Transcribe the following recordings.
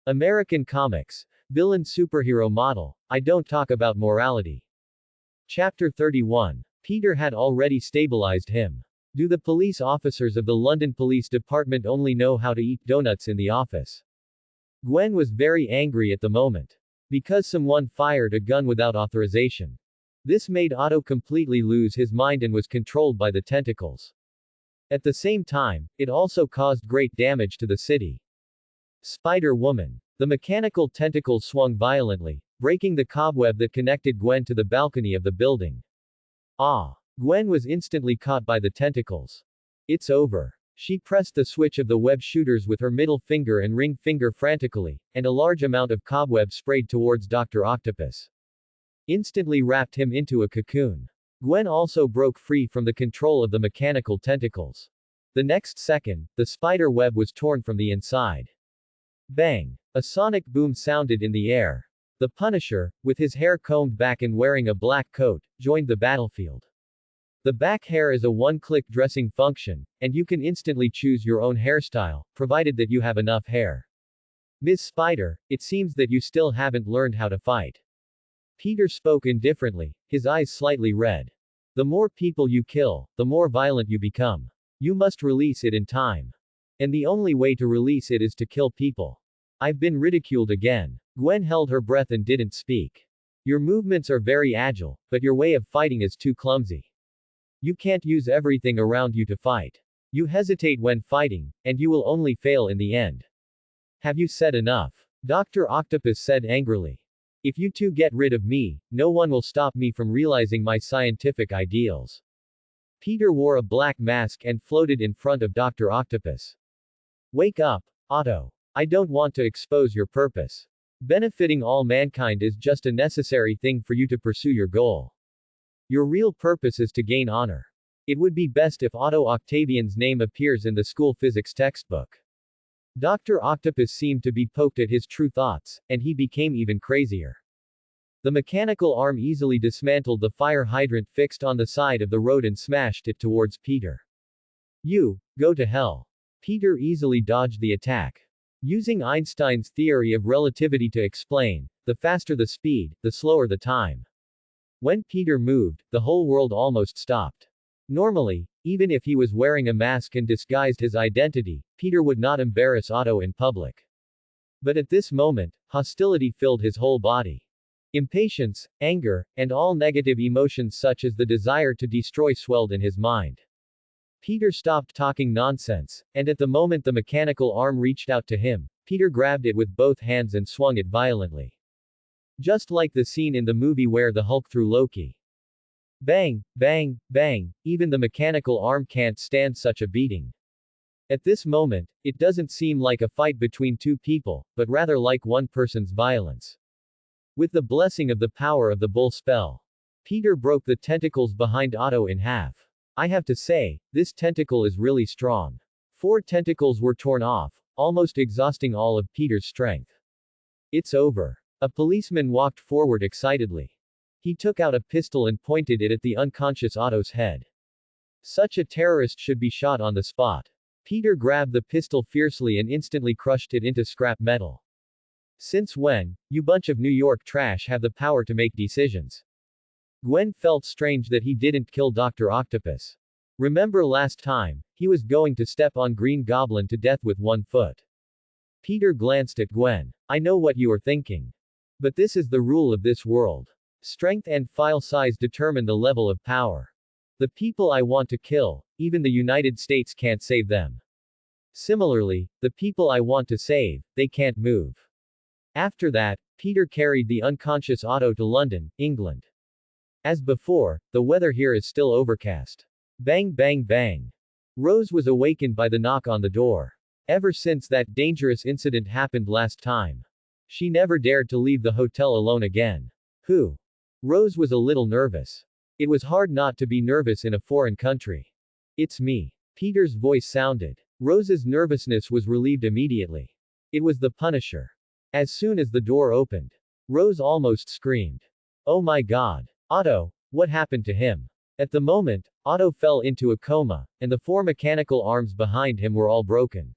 American comics. Villain superhero model. I don't talk about morality. Chapter 31. Peter had already stabilized him. Do the police officers of the London Police Department only know how to eat donuts in the office? Gwen was very angry at the moment. Because someone fired a gun without authorization. This made Otto completely lose his mind and was controlled by the tentacles. At the same time, it also caused great damage to the city. Spider-Woman. The mechanical tentacles swung violently, breaking the cobweb that connected Gwen to the balcony of the building. Ah! Gwen was instantly caught by the tentacles. It's over. She pressed the switch of the web shooters with her middle finger and ring finger frantically, and a large amount of cobweb sprayed towards Dr. Octopus. Instantly wrapped him into a cocoon. Gwen also broke free from the control of the mechanical tentacles. The next second, the spider web was torn from the inside. Bang! A sonic boom sounded in the air. The Punisher, with his hair combed back and wearing a black coat, joined the battlefield. The back hair is a one-click dressing function, and you can instantly choose your own hairstyle, provided that you have enough hair. Ms. Spider, it seems that you still haven't learned how to fight. Peter spoke indifferently, his eyes slightly red. The more people you kill, the more violent you become. You must release it in time. And the only way to release it is to kill people. I've been ridiculed again. Gwen held her breath and didn't speak. Your movements are very agile, but your way of fighting is too clumsy. You can't use everything around you to fight. You hesitate when fighting, and you will only fail in the end. Have you said enough? Dr. Octopus said angrily. If you two get rid of me, no one will stop me from realizing my scientific ideals. Peter wore a black mask and floated in front of Dr. Octopus. Wake up, Otto. I don't want to expose your purpose. Benefiting all mankind is just a necessary thing for you to pursue your goal. Your real purpose is to gain honor. It would be best if Otto Octavian's name appears in the school physics textbook. Dr. Octopus seemed to be poked at his true thoughts, and he became even crazier. The mechanical arm easily dismantled the fire hydrant fixed on the side of the road and smashed it towards Peter. You, go to hell. Peter easily dodged the attack. Using Einstein's theory of relativity to explain, the faster the speed, the slower the time. When Peter moved, the whole world almost stopped. Normally, even if he was wearing a mask and disguised his identity, Peter would not embarrass Otto in public. But at this moment, hostility filled his whole body. Impatience, anger, and all negative emotions such as the desire to destroy swelled in his mind. Peter stopped talking nonsense, and at the moment the mechanical arm reached out to him, Peter grabbed it with both hands and swung it violently. Just like the scene in the movie where the Hulk threw Loki. Bang, bang, bang, even the mechanical arm can't stand such a beating. At this moment, it doesn't seem like a fight between two people, but rather like one person's violence. With the blessing of the power of the bull spell, Peter broke the tentacles behind Otto in half. I have to say, this tentacle is really strong. 4 tentacles were torn off, almost exhausting all of Peter's strength. It's over. A policeman walked forward excitedly. He took out a pistol and pointed it at the unconscious Otto's head. Such a terrorist should be shot on the spot. Peter grabbed the pistol fiercely and instantly crushed it into scrap metal. Since when, you bunch of New York trash have the power to make decisions? Gwen felt strange that he didn't kill Dr. Octopus. Remember last time, he was going to step on Green Goblin to death with 1 foot. Peter glanced at Gwen. I know what you are thinking. But this is the rule of this world. Strength and file size determine the level of power. The people I want to kill, even the United States can't save them. Similarly, the people I want to save, they can't move. After that, Peter carried the unconscious Otto to London, England. As before, the weather here is still overcast. Bang bang bang. Rose was awakened by the knock on the door. Ever since that dangerous incident happened last time, she never dared to leave the hotel alone again. Who? Rose was a little nervous. It was hard not to be nervous in a foreign country. It's me. Peter's voice sounded. Rose's nervousness was relieved immediately. It was the Punisher. As soon as the door opened, Rose almost screamed. Oh my God. Otto, what happened to him? At the moment, Otto fell into a coma, and the 4 mechanical arms behind him were all broken.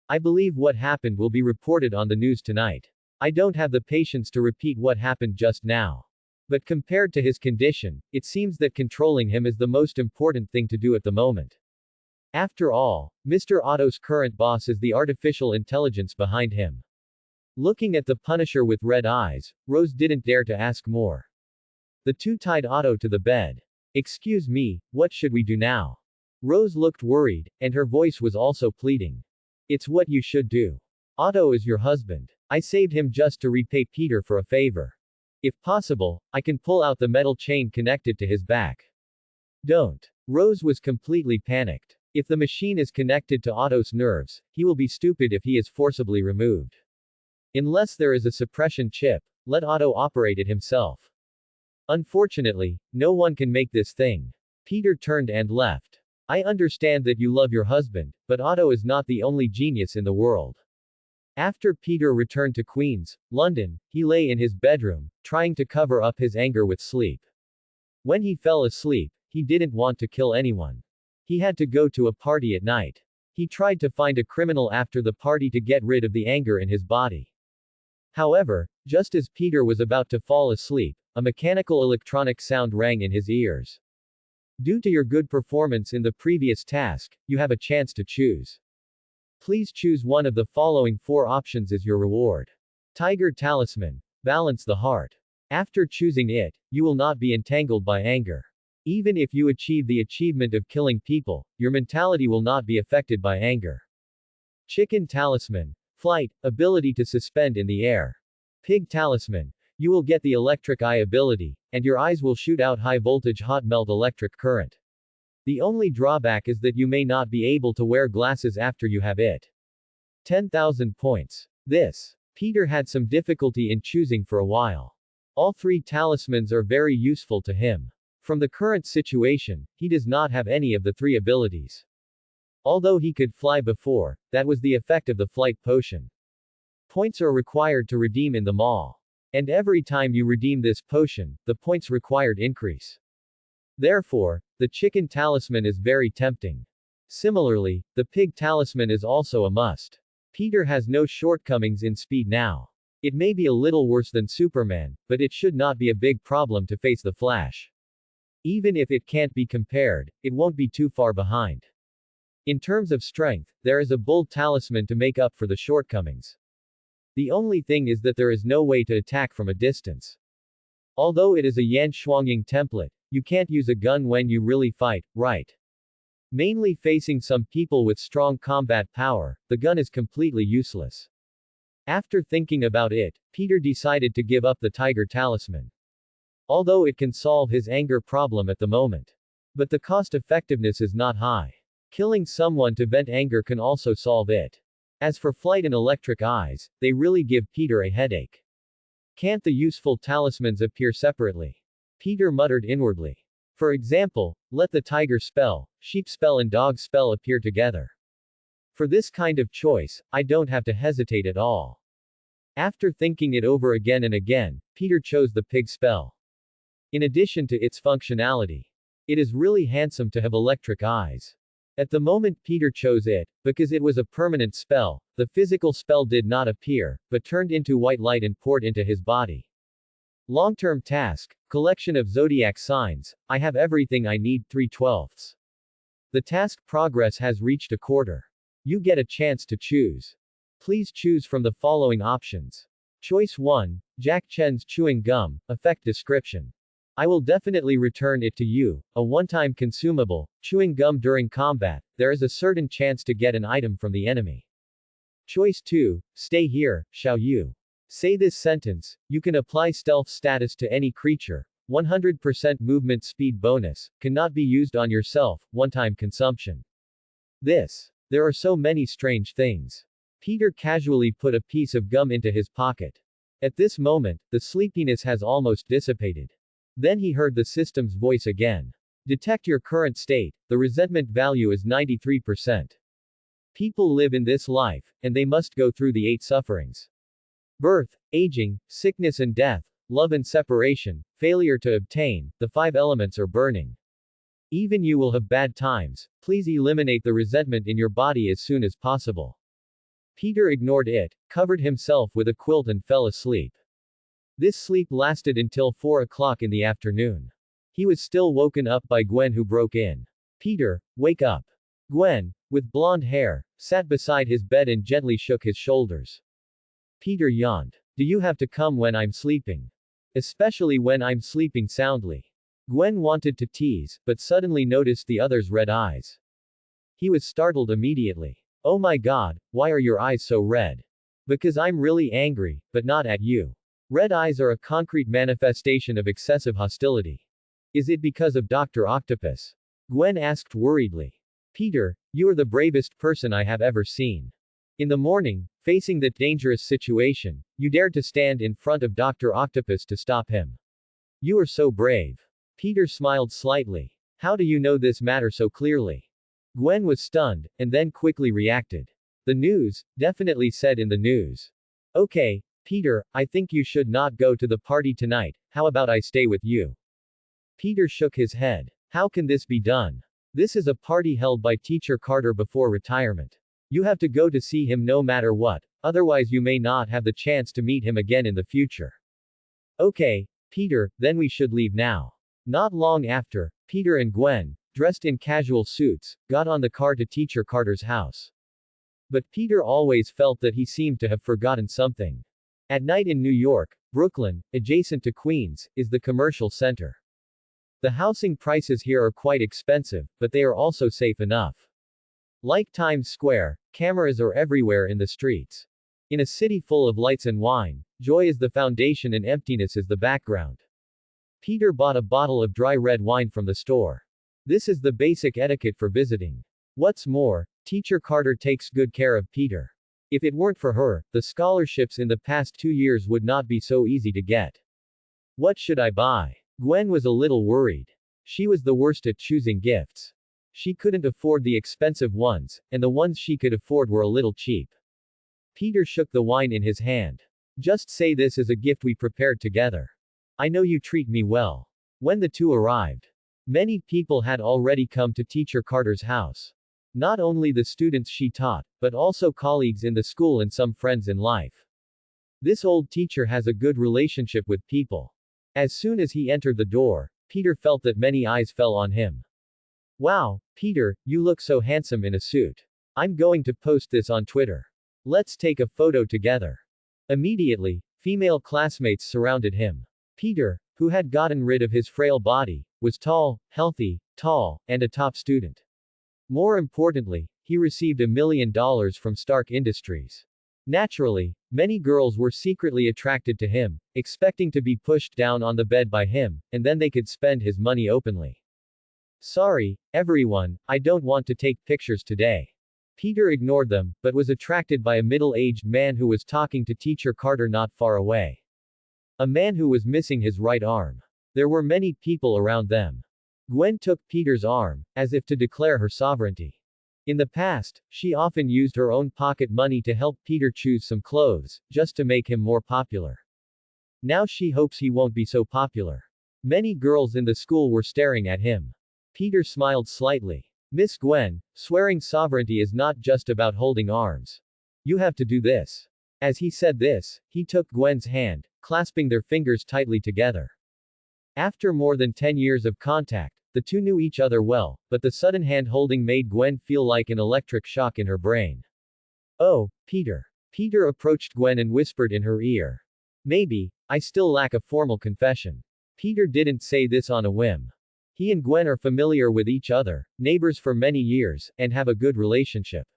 I believe what happened will be reported on the news tonight. I don't have the patience to repeat what happened just now. But compared to his condition, it seems that controlling him is the most important thing to do at the moment. After all, Mr. Otto's current boss is the artificial intelligence behind him. Looking at the Punisher with red eyes, Rose didn't dare to ask more. The two tied Otto to the bed. Excuse me, what should we do now? Rose looked worried, and her voice was also pleading. It's what you should do. Otto is your husband. I saved him just to repay Peter for a favor. If possible, I can pull out the metal chain connected to his back. Don't. Rose was completely panicked. If the machine is connected to Otto's nerves, he will be stupid if he is forcibly removed. Unless there is a suppression chip, let Otto operate it himself. Unfortunately, no one can make this thing. Peter turned and left. I understand that you love your husband, but Otto is not the only genius in the world. After Peter returned to Queens, London, he lay in his bedroom, trying to cover up his anger with sleep. When he fell asleep, he didn't want to kill anyone. He had to go to a party at night. He tried to find a criminal after the party to get rid of the anger in his body. However, just as Peter was about to fall asleep, a mechanical electronic sound rang in his ears. Due to your good performance in the previous task, you have a chance to choose. Please choose one of the following 4 options as your reward. Tiger Talisman. Balance the heart. After choosing it, you will not be entangled by anger. Even if you achieve the achievement of killing people, your mentality will not be affected by anger. Chicken Talisman. Flight, ability to suspend in the air. Pig Talisman. You will get the electric eye ability, and your eyes will shoot out high voltage hot melt electric current. The only drawback is that you may not be able to wear glasses after you have it. 10,000 points. Peter had some difficulty in choosing for a while. All 3 talismans are very useful to him. From the current situation, he does not have any of the 3 abilities. Although he could fly before, that was the effect of the flight potion. Points are required to redeem in the mall. And every time you redeem this potion, the points required increase. Therefore, the chicken talisman is very tempting. Similarly, the pig talisman is also a must. Peter has no shortcomings in speed now. It may be a little worse than Superman, but it should not be a big problem to face the Flash. Even if it can't be compared, it won't be too far behind. In terms of strength, there is a bull talisman to make up for the shortcomings. The only thing is that there is no way to attack from a distance. Although it is a Yan Shuangying template, you can't use a gun when you really fight, right? Mainly facing some people with strong combat power, the gun is completely useless. After thinking about it, Peter decided to give up the tiger talisman. Although it can solve his anger problem at the moment. But the cost effectiveness is not high. Killing someone to vent anger can also solve it. As for flight and electric eyes, they really give Peter a headache. Can't the useful talismans appear separately? Peter muttered inwardly. For example, let the tiger spell, sheep spell and dog spell appear together. For this kind of choice, I don't have to hesitate at all. After thinking it over again and again, Peter chose the pig spell. In addition to its functionality, it is really handsome to have electric eyes. At the moment Peter chose it, because it was a permanent spell, the physical spell did not appear, but turned into white light and poured into his body. Long-term task, collection of zodiac signs, I have everything I need 3/12. The task progress has reached a quarter. You get a chance to choose. Please choose from the following options. Choice 1, Jack Chen's chewing gum, effect description. I will definitely return it to you, a one-time consumable, chewing gum during combat, there is a certain chance to get an item from the enemy. Choice 2, stay here, shall you? Say this sentence, you can apply stealth status to any creature, 100% movement speed bonus, cannot be used on yourself, one-time consumption. There are so many strange things. Peter casually put a piece of gum into his pocket. At this moment, the sleepiness has almost dissipated. Then he heard the system's voice again. Detect your current state, the resentment value is 93%. People live in this life, and they must go through the 8 sufferings. Birth, aging, sickness and death, love and separation, failure to obtain, the 5 elements or burning. Even you will have bad times, please eliminate the resentment in your body as soon as possible. Peter ignored it, covered himself with a quilt and fell asleep. This sleep lasted until 4 o'clock in the afternoon. He was still woken up by Gwen, who broke in. Peter, wake up. Gwen, with blonde hair, sat beside his bed and gently shook his shoulders. Peter yawned. Do you have to come when I'm sleeping? Especially when I'm sleeping soundly. Gwen wanted to tease, but suddenly noticed the other's red eyes. He was startled immediately. Oh my God, why are your eyes so red? Because I'm really angry, but not at you. Red eyes are a concrete manifestation of excessive hostility. Is it because of Dr. Octopus? Gwen asked worriedly. Peter, you are the bravest person I have ever seen. In the morning, facing that dangerous situation, you dared to stand in front of Dr. Octopus to stop him. You are so brave. Peter smiled slightly. How do you know this matter so clearly? Gwen was stunned, and then quickly reacted. The news, definitely said in the news. Okay, Peter, I think you should not go to the party tonight, how about I stay with you? Peter shook his head. How can this be done? This is a party held by Teacher Carter before retirement. You have to go to see him no matter what, otherwise you may not have the chance to meet him again in the future. Okay, Peter, then we should leave now. Not long after, Peter and Gwen, dressed in casual suits, got on the car to Teacher Carter's house. But Peter always felt that he seemed to have forgotten something. At night in New York, Brooklyn, adjacent to Queens, is the commercial center. The housing prices here are quite expensive, but they are also safe enough. Like Times Square, cameras are everywhere in the streets. In a city full of lights and wine, joy is the foundation and emptiness is the background. Peter bought a bottle of dry red wine from the store. This is the basic etiquette for visiting. What's more, Teacher Carter takes good care of Peter. If it weren't for her, the scholarships in the past 2 years would not be so easy to get. What should I buy? Gwen was a little worried. She was the worst at choosing gifts. She couldn't afford the expensive ones, and the ones she could afford were a little cheap. Peter shook the wine in his hand. Just say this is a gift we prepared together. I know you treat me well. When the two arrived, many people had already come to Teacher Carter's house. Not only the students she taught, but also colleagues in the school and some friends in life. This old teacher has a good relationship with people. As soon as he entered the door, Peter felt that many eyes fell on him. Wow, Peter, you look so handsome in a suit. I'm going to post this on Twitter. Let's take a photo together. Immediately, female classmates surrounded him. Peter, who had gotten rid of his frail body, was tall, healthy, and a top student. More importantly, he received $1 million from Stark Industries. Naturally, many girls were secretly attracted to him, expecting to be pushed down on the bed by him, and then they could spend his money openly. Sorry, everyone, I don't want to take pictures today. Peter ignored them, but was attracted by a middle-aged man who was talking to Teacher Carter not far away. A man who was missing his right arm. There were many people around them. Gwen took Peter's arm, as if to declare her sovereignty. In the past, she often used her own pocket money to help Peter choose some clothes, just to make him more popular. Now she hopes he won't be so popular. Many girls in the school were staring at him. Peter smiled slightly. Miss Gwen, swearing sovereignty is not just about holding arms. You have to do this. As he said this, he took Gwen's hand, clasping their fingers tightly together. After more than 10 years of contact, the two knew each other well, but the sudden hand-holding made Gwen feel like an electric shock in her brain. Oh, Peter. Peter approached Gwen and whispered in her ear. Maybe, I still lack a formal confession. Peter didn't say this on a whim. He and Gwen are familiar with each other, neighbors for many years, and have a good relationship.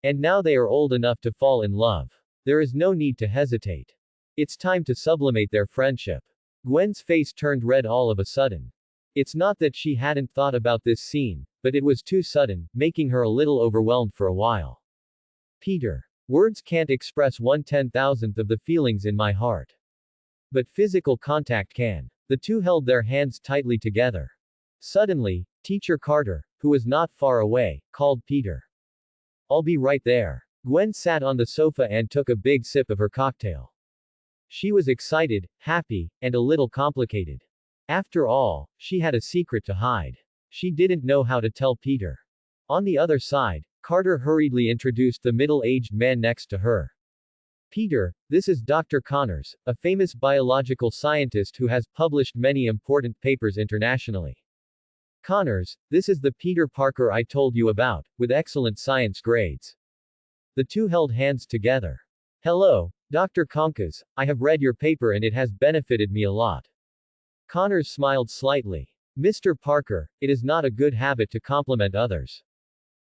And now they are old enough to fall in love. There is no need to hesitate. It's time to sublimate their friendship. Gwen's face turned red all of a sudden. It's not that she hadn't thought about this scene, but it was too sudden, making her a little overwhelmed for a while. Peter. Words can't express 1/10,000th of the feelings in my heart. But physical contact can. The two held their hands tightly together. Suddenly, Teacher Carter, who was not far away, called Peter. I'll be right there. Gwen sat on the sofa and took a big sip of her cocktail. She was excited, happy, and a little complicated. After all, she had a secret to hide. She didn't know how to tell Peter. On the other side, Carter hurriedly introduced the middle-aged man next to her. Peter, this is Dr. Connors, a famous biological scientist who has published many important papers internationally. Connors, this is the Peter Parker I told you about, with excellent science grades. The two held hands together. Hello, Dr. Conkas, I have read your paper and it has benefited me a lot. Connors smiled slightly. Mr. Parker, it is not a good habit to compliment others.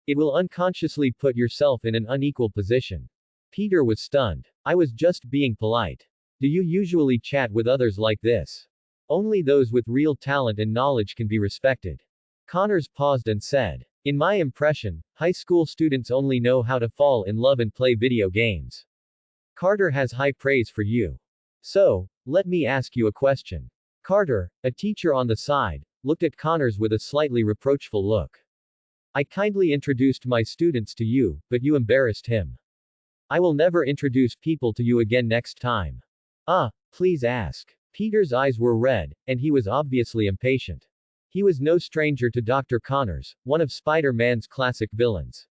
It will unconsciously put yourself in an unequal position. Peter was stunned. I was just being polite. Do you usually chat with others like this? Only those with real talent and knowledge can be respected. Connors paused and said, in my impression, high school students only know how to fall in love and play video games. Carter has high praise for you. So, let me ask you a question. Carter, a teacher on the side, looked at Connors with a slightly reproachful look. I kindly introduced my students to you, but you embarrassed him. I will never introduce people to you again next time. Please ask. Peter's eyes were red, and he was obviously impatient. He was no stranger to Dr. Connors, one of Spider-Man's classic villains.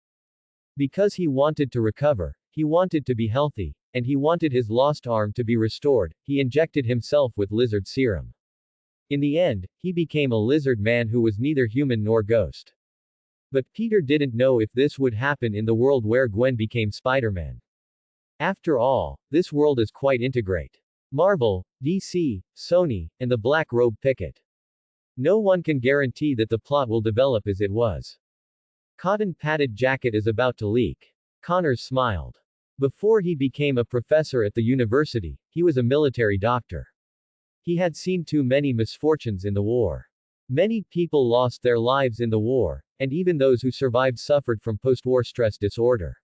Because he wanted to recover, he wanted to be healthy, and he wanted his lost arm to be restored, he injected himself with lizard serum. In the end, he became a lizard man who was neither human nor ghost. But Peter didn't know if this would happen in the world where Gwen became Spider-Man. After all, this world is quite integrate. Marvel, DC, Sony, and the Black Robe Picket. No one can guarantee that the plot will develop as it was. Cotton padded jacket is about to leak. Connors smiled. Before he became a professor at the university, he was a military doctor. He had seen too many misfortunes in the war. Many people lost their lives in the war, and even those who survived suffered from post-war stress disorder.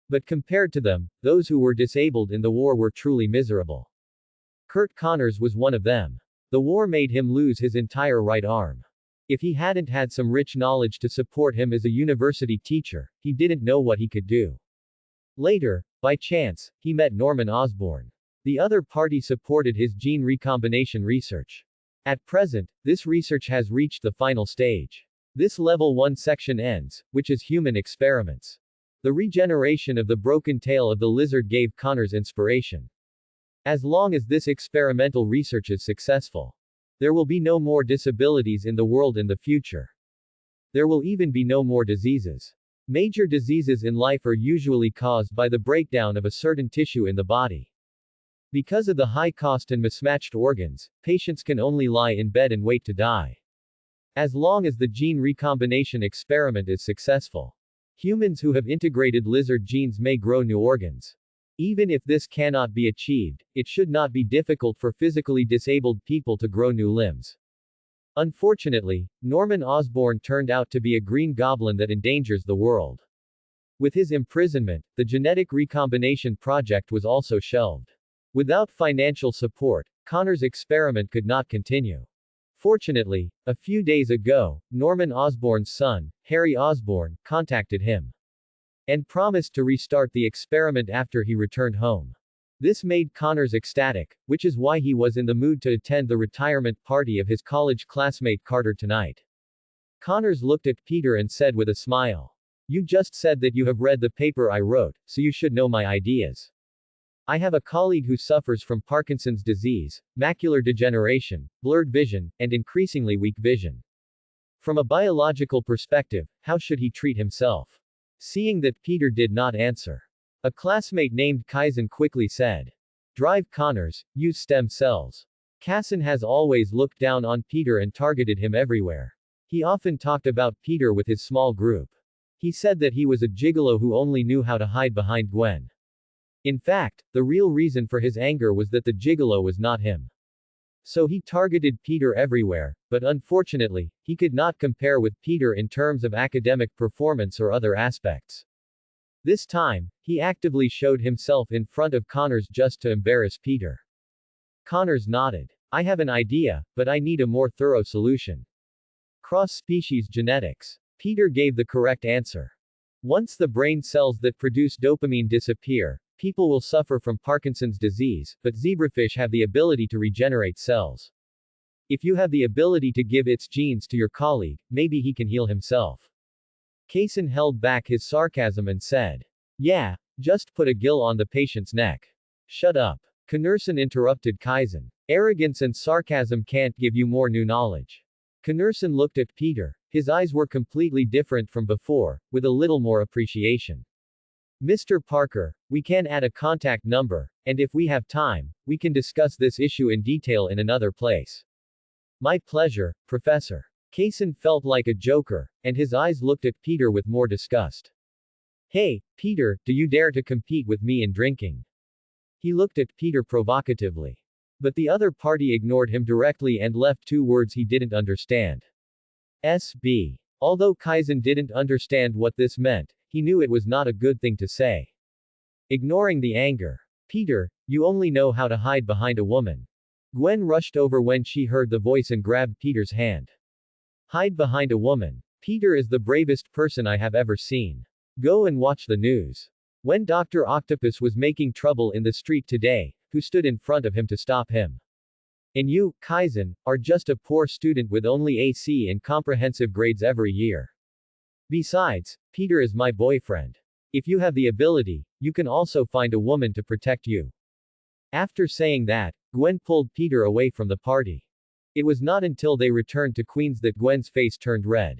But compared to them, those who were disabled in the war were truly miserable. Kurt Connors was one of them. The war made him lose his entire right arm. If he hadn't had some rich knowledge to support him as a university teacher, he didn't know what he could do. Later, by chance, he met Norman Osborn. The other party supported his gene recombination research. At present, this research has reached the final stage. This level 1 section ends, which is human experiments. The regeneration of the broken tail of the lizard gave Connors inspiration. As long as this experimental research is successful, there will be no more disabilities in the world in the future. There will even be no more diseases. Major diseases in life are usually caused by the breakdown of a certain tissue in the body. Because of the high cost and mismatched organs, patients can only lie in bed and wait to die. As long as the gene recombination experiment is successful, humans who have integrated lizard genes may grow new organs. Even if this cannot be achieved, it should not be difficult for physically disabled people to grow new limbs. Unfortunately, Norman Osborn turned out to be a green goblin that endangers the world. With his imprisonment, the genetic recombination project was also shelved. Without financial support, Connor's experiment could not continue. Fortunately, a few days ago, Norman Osborn's son, Harry Osborn, contacted him and promised to restart the experiment after he returned home. This made Connors ecstatic, which is why he was in the mood to attend the retirement party of his college classmate Carter tonight. Connors looked at Peter and said with a smile, "You just said that you have read the paper I wrote, so you should know my ideas. I have a colleague who suffers from Parkinson's disease, macular degeneration, blurred vision, and increasingly weak vision. From a biological perspective, how should he treat himself?" Seeing that Peter did not answer, a classmate named Kaizen quickly said, "Drive Connors, use stem cells." Kaizen has always looked down on Peter and targeted him everywhere. He often talked about Peter with his small group. He said that he was a gigolo who only knew how to hide behind Gwen. In fact, the real reason for his anger was that the gigolo was not him. So he targeted Peter everywhere, but unfortunately, he could not compare with Peter in terms of academic performance or other aspects. This time, he actively showed himself in front of Connors just to embarrass Peter. Connors nodded. "I have an idea, but I need a more thorough solution." Cross-species genetics. Peter gave the correct answer. Once the brain cells that produce dopamine disappear, people will suffer from Parkinson's disease, but zebrafish have the ability to regenerate cells. If you have the ability to give its genes to your colleague, maybe he can heal himself. Kaizen held back his sarcasm and said. Yeah, just put a gill on the patient's neck. Shut up. Knursen interrupted Kaizen. Arrogance and sarcasm can't give you more new knowledge. Knursen looked at Peter. His eyes were completely different from before, with a little more appreciation. Mr. Parker, we can add a contact number, and if we have time, we can discuss this issue in detail in another place. My pleasure, Professor. Kaizen felt like a joker, and his eyes looked at Peter with more disgust. Hey, Peter, do you dare to compete with me in drinking? He looked at Peter provocatively. But the other party ignored him directly and left two words he didn't understand. SB. Although Kaizen didn't understand what this meant, he knew it was not a good thing to say. Ignoring the anger. Peter, you only know how to hide behind a woman. Gwen rushed over when she heard the voice and grabbed Peter's hand. Hide behind a woman. Peter is the bravest person I have ever seen. Go and watch the news. When Dr. Octopus was making trouble in the street today, who stood in front of him to stop him? And you, Kaizen, are just a poor student with only AC and comprehensive grades every year. Besides, Peter is my boyfriend. If you have the ability, you can also find a woman to protect you. After saying that, Gwen pulled Peter away from the party. It was not until they returned to Queens that Gwen's face turned red.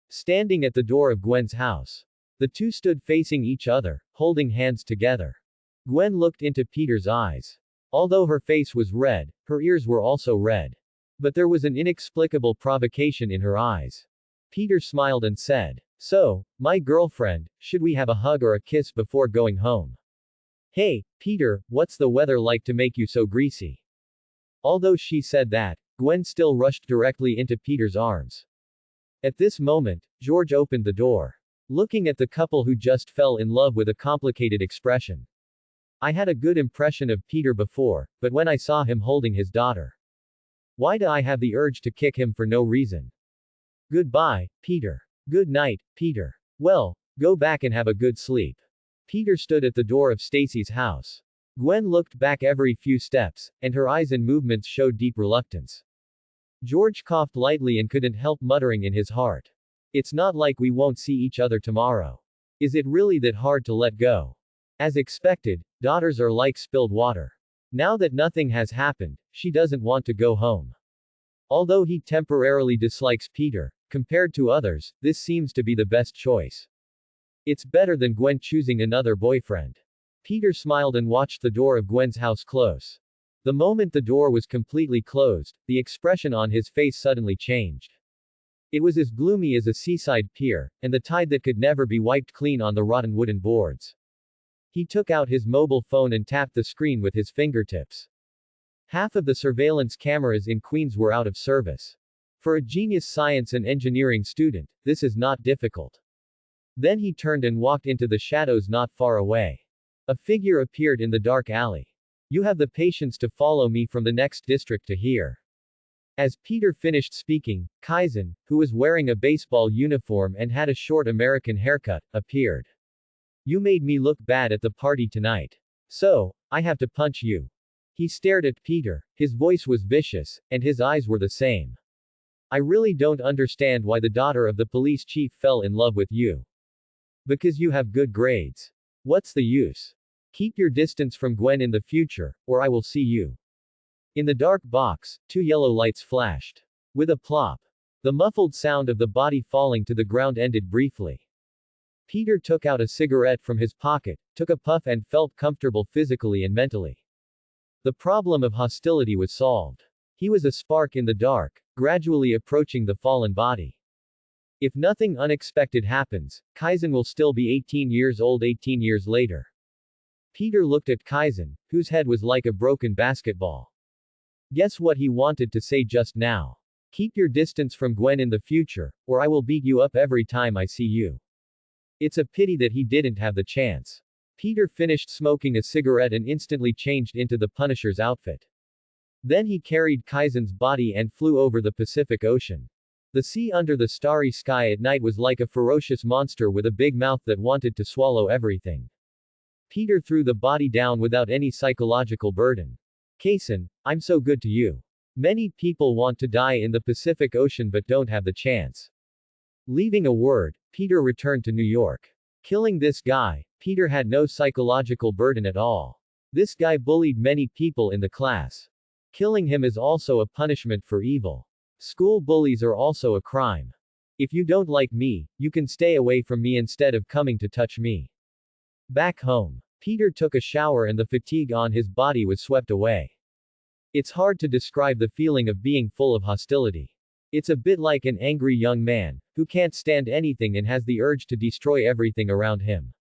Standing at the door of Gwen's house. The two stood facing each other, holding hands together. Gwen looked into Peter's eyes. Although her face was red, her ears were also red. But there was an inexplicable provocation in her eyes. Peter smiled and said, So, my girlfriend, should we have a hug or a kiss before going home? Hey, Peter, what's the weather like to make you so greasy? Although she said that, Gwen still rushed directly into Peter's arms. At this moment, George opened the door. Looking at the couple who just fell in love with a complicated expression. I had a good impression of Peter before, but when I saw him holding his daughter. Why do I have the urge to kick him for no reason? Goodbye, Peter. Good night, Peter. Well, go back and have a good sleep. Peter stood at the door of Stacy's house. Gwen looked back every few steps, and her eyes and movements showed deep reluctance. George coughed lightly and couldn't help muttering in his heart. It's not like we won't see each other tomorrow. Is it really that hard to let go? As expected, daughters are like spilled water. Now that nothing has happened, she doesn't want to go home. Although he temporarily dislikes Peter, compared to others, this seems to be the best choice. It's better than Gwen choosing another boyfriend. Peter smiled and watched the door of Gwen's house close. The moment the door was completely closed, the expression on his face suddenly changed. It was as gloomy as a seaside pier, and the tide that could never be wiped clean on the rotten wooden boards. He took out his mobile phone and tapped the screen with his fingertips. Half of the surveillance cameras in Queens were out of service. For a genius science and engineering student, this is not difficult. Then he turned and walked into the shadows not far away. A figure appeared in the dark alley. You have the patience to follow me from the next district to here. As Peter finished speaking, Kaizen, who was wearing a baseball uniform and had a short American haircut, appeared. You made me look bad at the party tonight. So, I have to punch you. He stared at Peter. His voice was vicious, and his eyes were the same. I really don't understand why the daughter of the police chief fell in love with you. Because you have good grades. What's the use? Keep your distance from Gwen in the future, or I will see you. In the dark box, two yellow lights flashed. With a plop. The muffled sound of the body falling to the ground ended briefly. Peter took out a cigarette from his pocket, took a puff and felt comfortable physically and mentally. The problem of hostility was solved. He was a spark in the dark, gradually approaching the fallen body. If nothing unexpected happens, Kaizen will still be 18 years old 18 years later. Peter looked at Kaizen, whose head was like a broken basketball. Guess what he wanted to say just now? Keep your distance from Gwen in the future, or I will beat you up every time I see you. It's a pity that he didn't have the chance. Peter finished smoking a cigarette and instantly changed into the Punisher's outfit. Then he carried Kaizen's body and flew over the Pacific Ocean. The sea under the starry sky at night was like a ferocious monster with a big mouth that wanted to swallow everything. Peter threw the body down without any psychological burden. Kaizen, I'm so good to you. Many people want to die in the Pacific Ocean but don't have the chance. Leaving a word, Peter returned to New York. Killing this guy, Peter had no psychological burden at all. This guy bullied many people in the class. Killing him is also a punishment for evil. School bullies are also a crime. If you don't like me, you can stay away from me instead of coming to touch me. Back home, Peter took a shower and the fatigue on his body was swept away. It's hard to describe the feeling of being full of hostility. It's a bit like an angry young man, who can't stand anything and has the urge to destroy everything around him.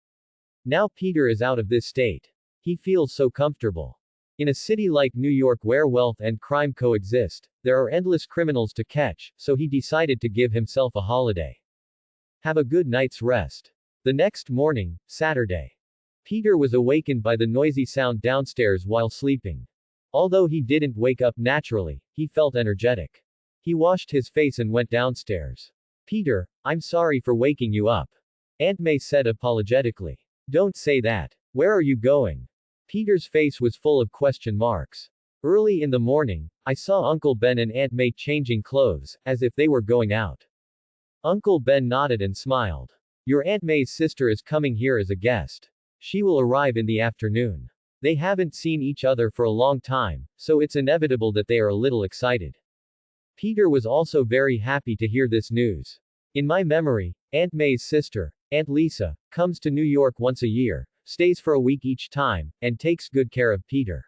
Now Peter is out of this state. He feels so comfortable. In a city like New York where wealth and crime coexist, there are endless criminals to catch, so he decided to give himself a holiday. Have a good night's rest. The next morning, Saturday. Peter was awakened by the noisy sound downstairs while sleeping. Although he didn't wake up naturally, he felt energetic. He washed his face and went downstairs. Peter, I'm sorry for waking you up. Aunt May said apologetically. Don't say that. Where are you going? Peter's face was full of question marks. Early in the morning, I saw Uncle Ben and Aunt May changing clothes, as if they were going out. Uncle Ben nodded and smiled. Your Aunt May's sister is coming here as a guest. She will arrive in the afternoon. They haven't seen each other for a long time, so it's inevitable that they are a little excited. Peter was also very happy to hear this news. In my memory, Aunt May's sister, Aunt Lisa, comes to New York once a year, stays for a week each time, and takes good care of Peter.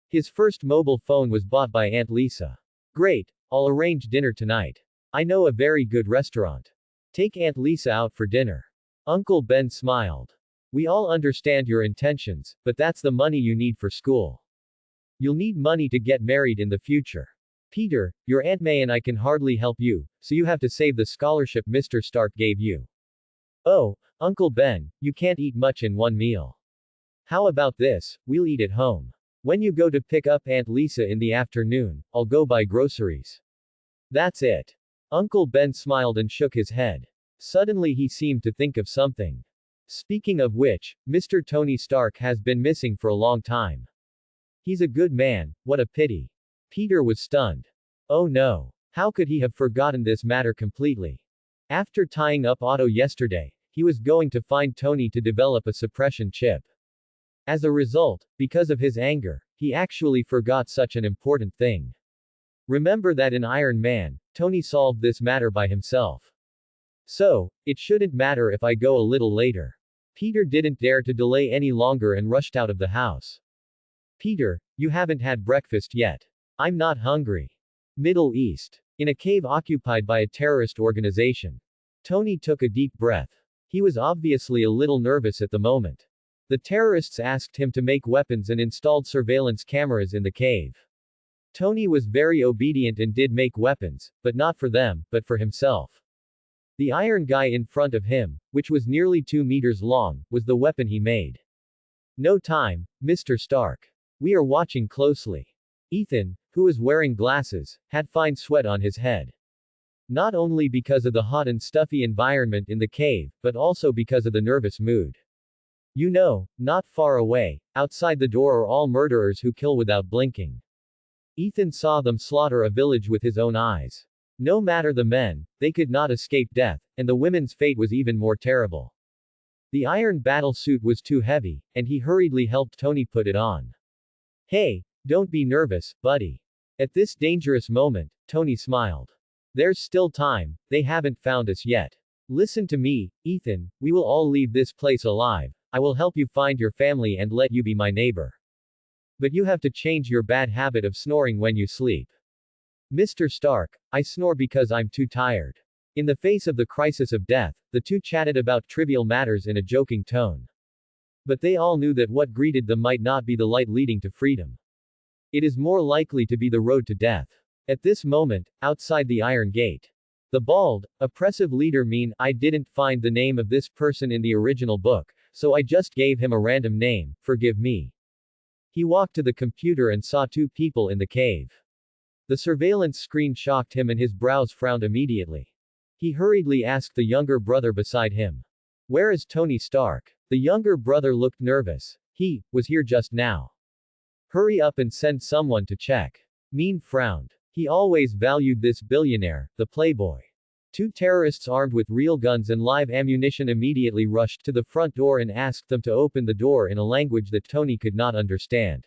His first mobile phone was bought by Aunt Lisa. Great, I'll arrange dinner tonight. I know a very good restaurant. Take Aunt Lisa out for dinner. Uncle Ben smiled. We all understand your intentions, but that's the money you need for school. You'll need money to get married in the future. Peter, your Aunt May and I can hardly help you, so you have to save the scholarship Mr. Stark gave you. Oh, Uncle Ben, you can't eat much in one meal. How about this, we'll eat at home. When you go to pick up Aunt Lisa in the afternoon, I'll go buy groceries. That's it. Uncle Ben smiled and shook his head. Suddenly he seemed to think of something. Speaking of which, Mr. Tony Stark has been missing for a long time. He's a good man, what a pity. Peter was stunned. Oh no. How could he have forgotten this matter completely? After tying up Otto yesterday, he was going to find Tony to develop a suppression chip. As a result, because of his anger, he actually forgot such an important thing. Remember that in Iron Man, Tony solved this matter by himself. So, it shouldn't matter if I go a little later. Peter didn't dare to delay any longer and rushed out of the house. Peter, you haven't had breakfast yet. I'm not hungry. Middle East. In a cave occupied by a terrorist organization. Tony took a deep breath. He was obviously a little nervous at the moment. The terrorists asked him to make weapons and installed surveillance cameras in the cave. Tony was very obedient and did make weapons, but not for them, but for himself. The iron guy in front of him, which was nearly 2 meters long, was the weapon he made. No time, Mr. Stark. We are watching closely. Ethan, who was wearing glasses, had fine sweat on his head. Not only because of the hot and stuffy environment in the cave, but also because of the nervous mood. You know, not far away, outside the door are all murderers who kill without blinking. Ethan saw them slaughter a village with his own eyes. No matter the men, they could not escape death, and the women's fate was even more terrible. The iron battle suit was too heavy, and he hurriedly helped Tony put it on. Hey, don't be nervous, buddy. At this dangerous moment, Tony smiled. There's still time, they haven't found us yet. Listen to me, Ethan, we will all leave this place alive. I will help you find your family and let you be my neighbor. But you have to change your bad habit of snoring when you sleep. Mr. Stark, I snore because I'm too tired. In the face of the crisis of death, the two chatted about trivial matters in a joking tone. But they all knew that what greeted them might not be the light leading to freedom. It is more likely to be the road to death. At this moment, outside the Iron Gate, the bald, oppressive leader I didn't find the name of this person in the original book, so I just gave him a random name, forgive me. He walked to the computer and saw 2 people in the cave. The surveillance screen shocked him and his brows frowned immediately. He hurriedly asked the younger brother beside him. Where is Tony Stark? The younger brother looked nervous. He was here just now. Hurry up and send someone to check. Mean frowned. He always valued this billionaire, the playboy. Two terrorists armed with real guns and live ammunition immediately rushed to the front door and asked them to open the door in a language that Tony could not understand.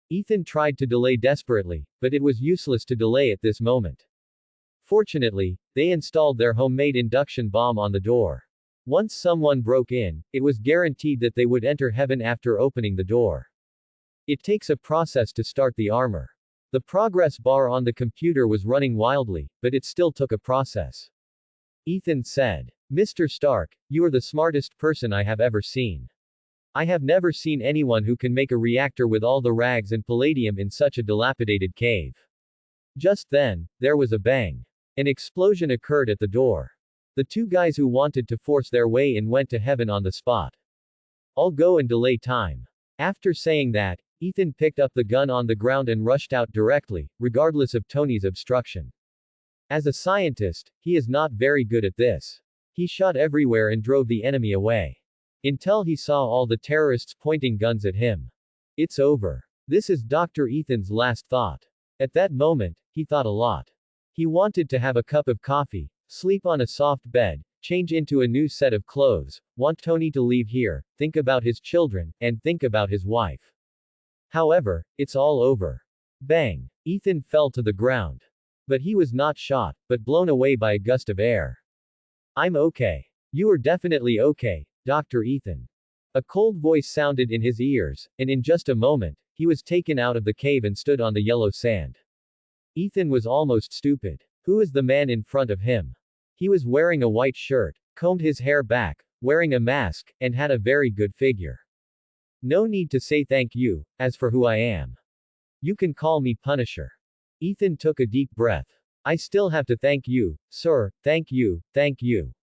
Ethan tried to delay desperately, but it was useless to delay at this moment. Fortunately, they installed their homemade induction bomb on the door. Once someone broke in, it was guaranteed that they would enter heaven after opening the door. It takes a process to start the armor. The progress bar on the computer was running wildly, but it still took a process. Ethan said, "Mr. Stark, you are the smartest person I have ever seen. I have never seen anyone who can make a reactor with all the rags and palladium in such a dilapidated cave." Just then, there was a bang. An explosion occurred at the door. The two guys who wanted to force their way in went to heaven on the spot. "I'll go and delay time." After saying that, Ethan picked up the gun on the ground and rushed out directly, regardless of Tony's obstruction. As a scientist, he is not very good at this. He shot everywhere and drove the enemy away. Until he saw all the terrorists pointing guns at him. It's over. This is Dr. Ethan's last thought. At that moment, he thought a lot. He wanted to have a cup of coffee, sleep on a soft bed, change into a new set of clothes, want Tony to leave here, think about his children, and think about his wife. However, it's all over. Bang! Ethan fell to the ground. But he was not shot, but blown away by a gust of air. "I'm okay. You are definitely okay, Dr. Ethan." A cold voice sounded in his ears, and in just a moment, he was taken out of the cave and stood on the yellow sand. Ethan was almost stupid. Who is the man in front of him? He was wearing a white shirt, combed his hair back, wearing a mask, and had a very good figure. "No need to say thank you, as for who I am. You can call me Punisher." Ethan took a deep breath. "I still have to thank you, sir, thank you, thank you."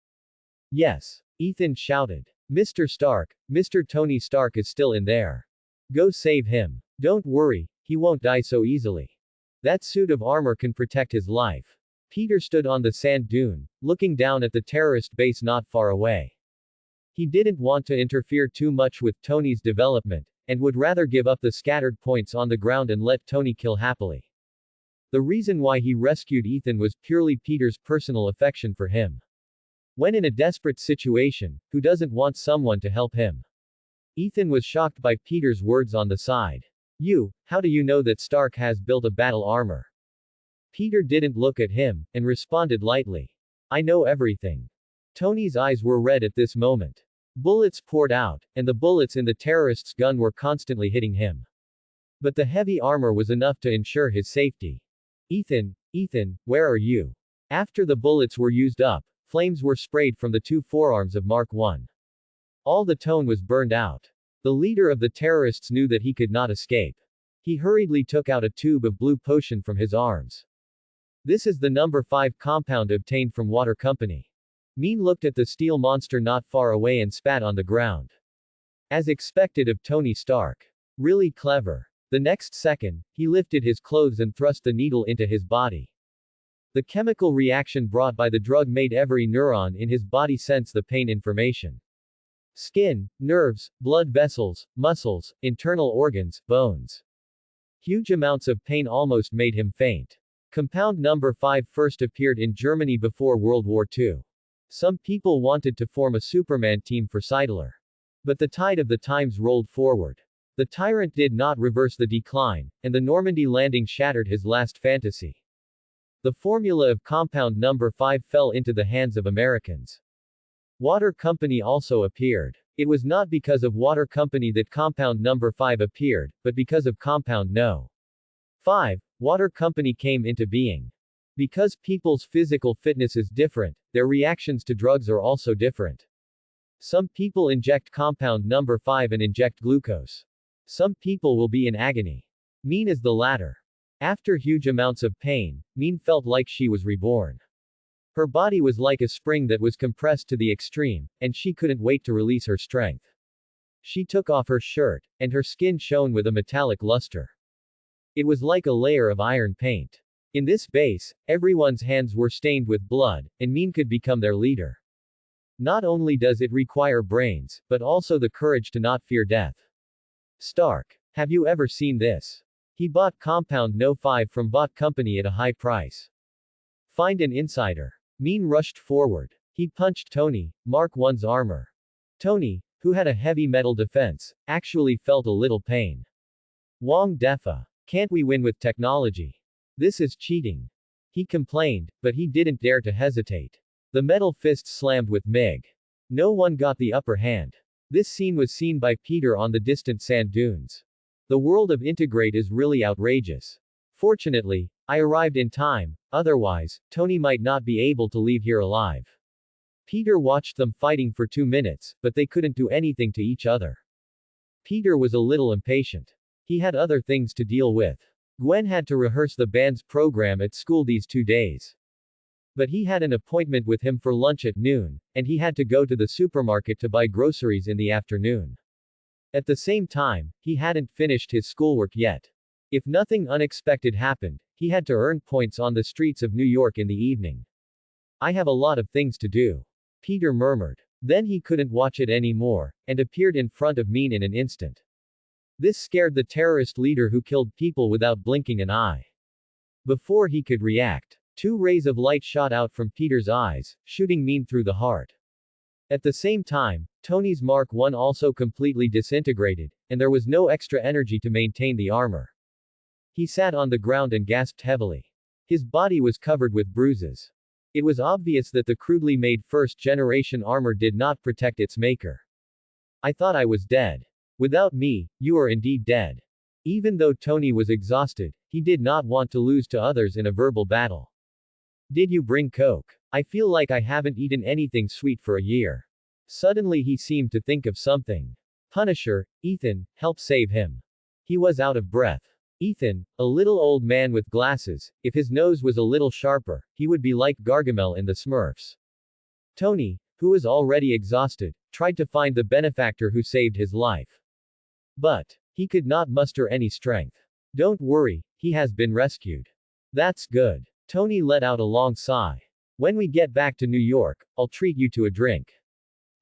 "Yes," Ethan shouted. "Mr. Stark, Mr. Tony Stark is still in there. Go save him. Don't worry, he won't die so easily. That suit of armor can protect his life." Peter stood on the sand dune, looking down at the terrorist base not far away. He didn't want to interfere too much with Tony's development, and would rather give up the scattered points on the ground and let Tony kill happily. The reason why he rescued Ethan was purely Peter's personal affection for him. When in a desperate situation, who doesn't want someone to help him? Ethan was shocked by Peter's words on the side. How do you know that Stark has built a battle armor?" Peter didn't look at him, and responded lightly. "I know everything." Tony's eyes were red at this moment. Bullets poured out, and the bullets in the terrorist's gun were constantly hitting him. But the heavy armor was enough to ensure his safety. Ethan, where are you?" After the bullets were used up, flames were sprayed from the two forearms of Mark I. All the tone was burned out. The leader of the terrorists knew that he could not escape. He hurriedly took out a tube of blue potion from his arms. "This is the number 5 compound obtained from Water Company." Mean looked at the steel monster not far away and spat on the ground. As expected of Tony Stark. Really clever. The next second, he lifted his clothes and thrust the needle into his body. The chemical reaction brought by the drug made every neuron in his body sense the pain information. Skin, nerves, blood vessels, muscles, internal organs, bones. Huge amounts of pain almost made him faint. Compound number 5 first appeared in Germany before World War II. Some people wanted to form a Superman team for Seidler. But the tide of the times rolled forward. The tyrant did not reverse the decline, and the Normandy landing shattered his last fantasy. The formula of compound number 5 fell into the hands of Americans. Water Company also appeared. It was not because of Water Company that compound number 5 appeared, but because of compound No. 5, Water Company came into being. Because people's physical fitness is different, their reactions to drugs are also different. Some people inject compound number 5 and inject glucose. Some people will be in agony. Mean is the latter. After huge amounts of pain, Mean felt like she was reborn. Her body was like a spring that was compressed to the extreme, and she couldn't wait to release her strength. She took off her shirt, and her skin shone with a metallic luster. It was like a layer of iron paint. In this base, everyone's hands were stained with blood, and Mean could become their leader. Not only does it require brains, but also the courage to not fear death. Stark. Have you ever seen this? He bought compound No 5 from Bot Company at a high price. Find an insider. Min rushed forward. He punched Tony, Mark I's armor. Tony, who had a heavy metal defense, actually felt a little pain. Wang Defa. Can't we win with technology? This is cheating. He complained, but he didn't dare to hesitate. The metal fist slammed with Mig. No one got the upper hand. This scene was seen by Peter on the distant sand dunes. The world of Integrate is really outrageous. Fortunately, I arrived in time, otherwise, Tony might not be able to leave here alive. Peter watched them fighting for 2 minutes, but they couldn't do anything to each other. Peter was a little impatient. He had other things to deal with. Gwen had to rehearse the band's program at school these 2 days. But he had an appointment with him for lunch at noon, and he had to go to the supermarket to buy groceries in the afternoon. At the same time, he hadn't finished his schoolwork yet. If nothing unexpected happened, he had to earn points on the streets of New York in the evening. I have a lot of things to do. Peter murmured. Then he couldn't watch it anymore, and appeared in front of Min in an instant. This scared the terrorist leader who killed people without blinking an eye. Before he could react, 2 rays of light shot out from Peter's eyes, shooting Min through the heart. At the same time, Tony's Mark I also completely disintegrated, and there was no extra energy to maintain the armor. He sat on the ground and gasped heavily. His body was covered with bruises. It was obvious that the crudely made first-generation armor did not protect its maker. I thought I was dead. Without me, you are indeed dead. Even though Tony was exhausted, he did not want to lose to others in a verbal battle. Did you bring Coke? I feel like I haven't eaten anything sweet for a year. Suddenly he seemed to think of something. Punisher, Ethan, help save him. He was out of breath. Ethan, a little old man with glasses, if his nose was a little sharper, he would be like Gargamel in the Smurfs. Tony, who was already exhausted, tried to find the benefactor who saved his life. But he could not muster any strength. Don't worry, he has been rescued. That's good. Tony let out a long sigh. When we get back to New York, I'll treat you to a drink.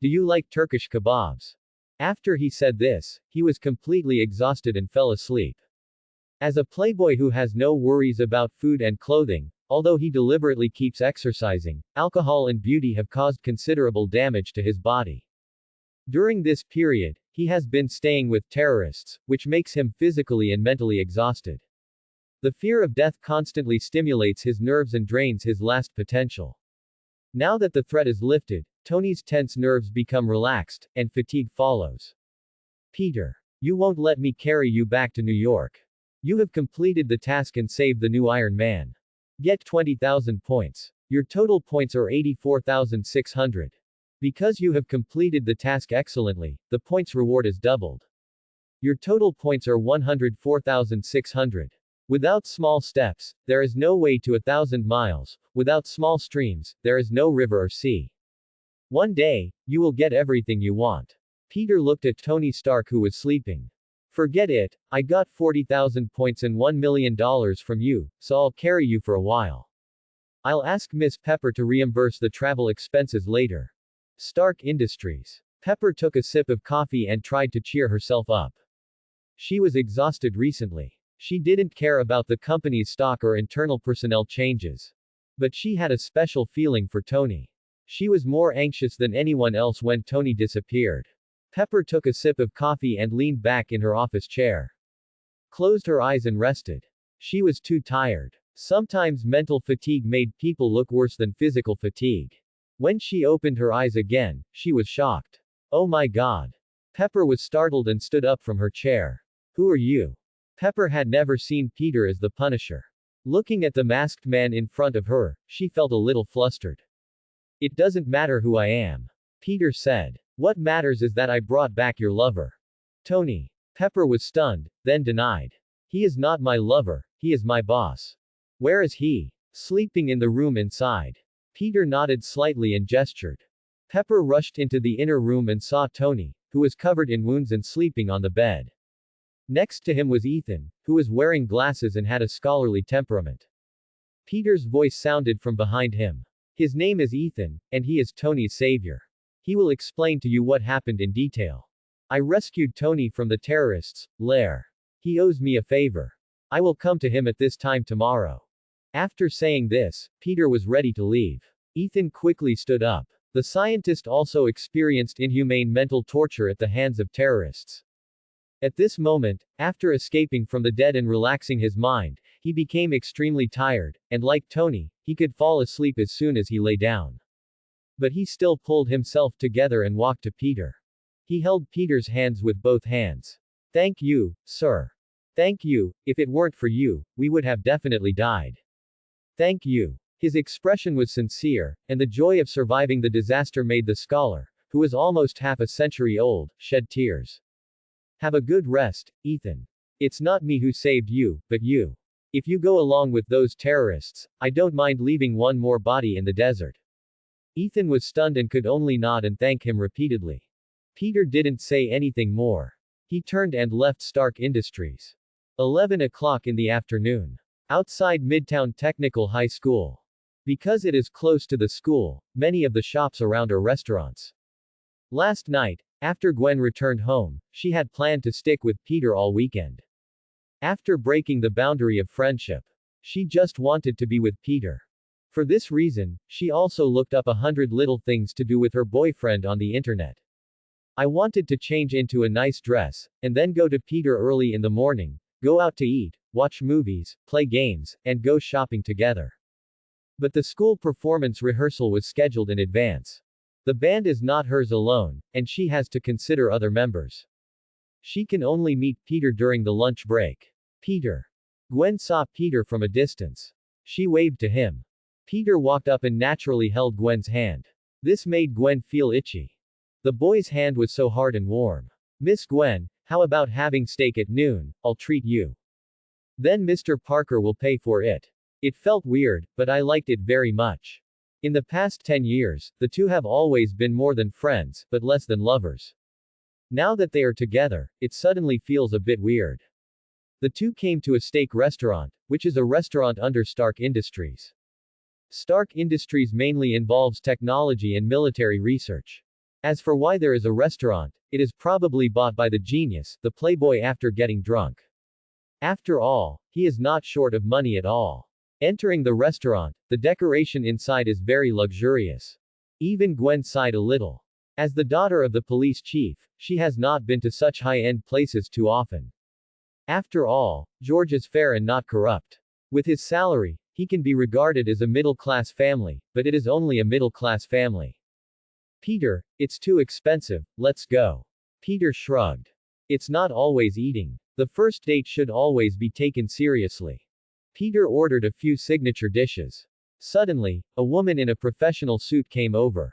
Do you like Turkish kebabs? After he said this, he was completely exhausted and fell asleep. As a playboy who has no worries about food and clothing, although he deliberately keeps exercising, alcohol and beauty have caused considerable damage to his body. During this period, he has been staying with terrorists, which makes him physically and mentally exhausted. The fear of death constantly stimulates his nerves and drains his last potential. Now that the threat is lifted, Tony's tense nerves become relaxed, and fatigue follows. Peter. You won't let me carry you back to New York. You have completed the task and saved the new Iron Man. Get 20,000 points. Your total points are 84,600. Because you have completed the task excellently, the points reward is doubled. Your total points are 104,600. Without small steps, there is no way to 1,000 miles, without small streams, there is no river or sea. One day, you will get everything you want. Peter looked at Tony Stark who was sleeping. Forget it, I got 40,000 points and $1 million from you, so I'll carry you for a while. I'll ask Miss Pepper to reimburse the travel expenses later. Stark Industries. Pepper took a sip of coffee and tried to cheer herself up. She was exhausted recently. She didn't care about the company's stock or internal personnel changes. But she had a special feeling for Tony. She was more anxious than anyone else when Tony disappeared. Pepper took a sip of coffee and leaned back in her office chair. Closed her eyes and rested. She was too tired. Sometimes mental fatigue made people look worse than physical fatigue. When she opened her eyes again, she was shocked. Oh my God. Pepper was startled and stood up from her chair. Who are you? Pepper had never seen Peter as the Punisher. Looking at the masked man in front of her, she felt a little flustered. It doesn't matter who I am. Peter said. What matters is that I brought back your lover. Tony. Pepper was stunned, then denied. He is not my lover, he is my boss. Where is he? Sleeping in the room inside. Peter nodded slightly and gestured. Pepper rushed into the inner room and saw Tony, who was covered in wounds and sleeping on the bed. Next to him was Ethan, who was wearing glasses and had a scholarly temperament. Peter's voice sounded from behind him. His name is Ethan, and he is Tony's savior. He will explain to you what happened in detail. I rescued Tony from the terrorists' lair. He owes me a favor. I will come to him at this time tomorrow. After saying this, Peter was ready to leave. Ethan quickly stood up. The scientist also experienced inhumane mental torture at the hands of terrorists. At this moment, after escaping from the dead and relaxing his mind, he became extremely tired, and like Tony, he could fall asleep as soon as he lay down. But he still pulled himself together and walked to Peter. He held Peter's hands with both hands. "Thank you, sir. Thank you, if it weren't for you, we would have definitely died. Thank you." His expression was sincere, and the joy of surviving the disaster made the scholar, who was almost half a century old, shed tears. "Have a good rest, Ethan. It's not me who saved you, but you. If you go along with those terrorists, I don't mind leaving one more body in the desert." Ethan was stunned and could only nod and thank him repeatedly. Peter didn't say anything more. He turned and left Stark Industries. 11 o'clock in the afternoon. Outside Midtown Technical High School. Because it is close to the school, many of the shops around are restaurants. Last night, after Gwen returned home, she had planned to stick with Peter all weekend. After breaking the boundary of friendship, she just wanted to be with Peter. For this reason, she also looked up 100 little things to do with her boyfriend on the internet. "I wanted to change into a nice dress, and then go to Peter early in the morning, go out to eat, watch movies, play games, and go shopping together." But the school performance rehearsal was scheduled in advance. The band is not hers alone, and she has to consider other members. She can only meet Peter during the lunch break. "Peter." Gwen saw Peter from a distance. She waved to him. Peter walked up and naturally held Gwen's hand. This made Gwen feel itchy. The boy's hand was so hard and warm. "Miss Gwen, how about having steak at noon? I'll treat you. Then Mr. Parker will pay for it." It felt weird, but I liked it very much. In the past 10 years, the two have always been more than friends, but less than lovers. Now that they are together, it suddenly feels a bit weird. The two came to a steak restaurant, which is a restaurant under Stark Industries. Stark Industries mainly involves technology and military research. As for why there is a restaurant, it is probably bought by the genius, the playboy after getting drunk. After all, he is not short of money at all. Entering the restaurant, the decoration inside is very luxurious. Even Gwen sighed a little. As the daughter of the police chief, she has not been to such high-end places too often. After all, George is fair and not corrupt. With his salary, he can be regarded as a middle-class family, but it is only a middle-class family. "Peter, it's too expensive, let's go." Peter shrugged. It's not always eating. The first date should always be taken seriously. Peter ordered a few signature dishes. Suddenly, a woman in a professional suit came over.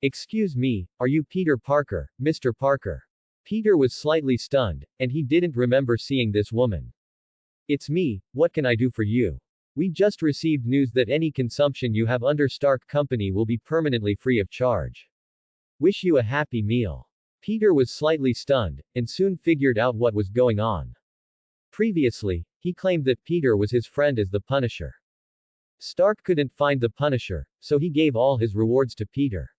"Excuse me, are you Peter Parker, Mr. Parker?" Peter was slightly stunned, and he didn't remember seeing this woman. "It's me, what can I do for you? We just received news that any consumption you have under Stark Company will be permanently free of charge. Wish you a happy meal." Peter was slightly stunned, and soon figured out what was going on. Previously, he claimed that Peter was his friend as the Punisher. Stark couldn't find the Punisher, so he gave all his rewards to Peter.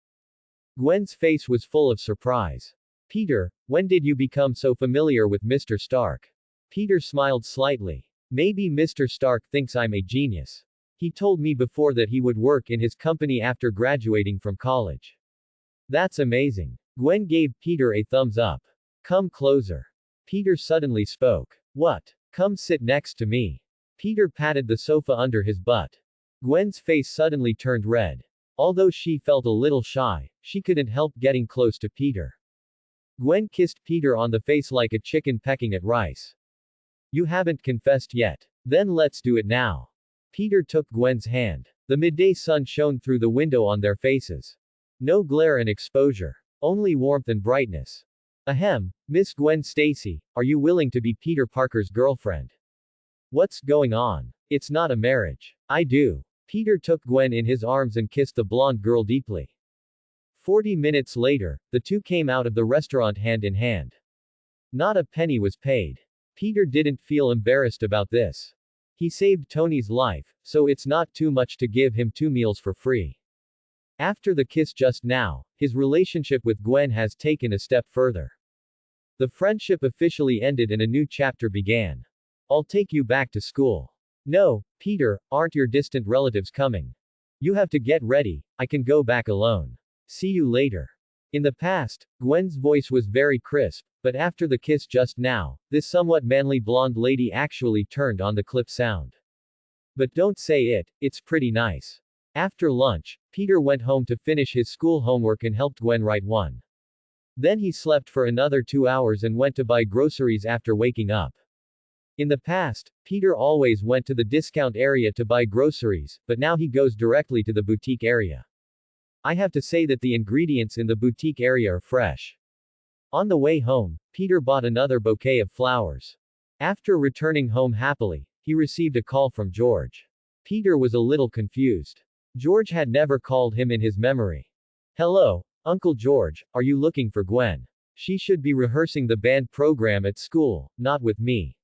Gwen's face was full of surprise. "Peter, when did you become so familiar with Mr. Stark?" Peter smiled slightly. "Maybe Mr. Stark thinks I'm a genius. He told me before that he would work in his company after graduating from college." "That's amazing." Gwen gave Peter a thumbs up. "Come closer." Peter suddenly spoke. "What? Come sit next to me." Peter patted the sofa under his butt. Gwen's face suddenly turned red. Although she felt a little shy, she couldn't help getting close to Peter. Gwen kissed Peter on the face like a chicken pecking at rice. "You haven't confessed yet. Then let's do it now." Peter took Gwen's hand. The midday sun shone through the window on their faces. No glare and exposure. Only warmth and brightness. "Ahem, Miss Gwen Stacy, are you willing to be Peter Parker's girlfriend?" "What's going on? It's not a marriage." "I do." Peter took Gwen in his arms and kissed the blonde girl deeply. 40 minutes later, the two came out of the restaurant hand in hand. Not a penny was paid. Peter didn't feel embarrassed about this. He saved Tony's life, so it's not too much to give him 2 meals for free. After the kiss just now, his relationship with Gwen has taken a step further. The friendship officially ended and a new chapter began. "I'll take you back to school." "No, Peter, aren't your distant relatives coming?" You have to get ready, I can go back alone. See you later. In the past, Gwen's voice was very crisp, but after the kiss just now, this somewhat manly blonde lady actually turned on the clip sound. But don't say it, it's pretty nice. After lunch, Peter went home to finish his school homework and helped Gwen write one. Then he slept for another 2 hours and went to buy groceries after waking up. In the past, Peter always went to the discount area to buy groceries, but now he goes directly to the boutique area. I have to say that the ingredients in the boutique area are fresh. On the way home, Peter bought another bouquet of flowers. After returning home happily, he received a call from George. Peter was a little confused. George had never called him in his memory. Hello, Uncle George, are you looking for Gwen? She should be rehearsing the band program at school, not with me.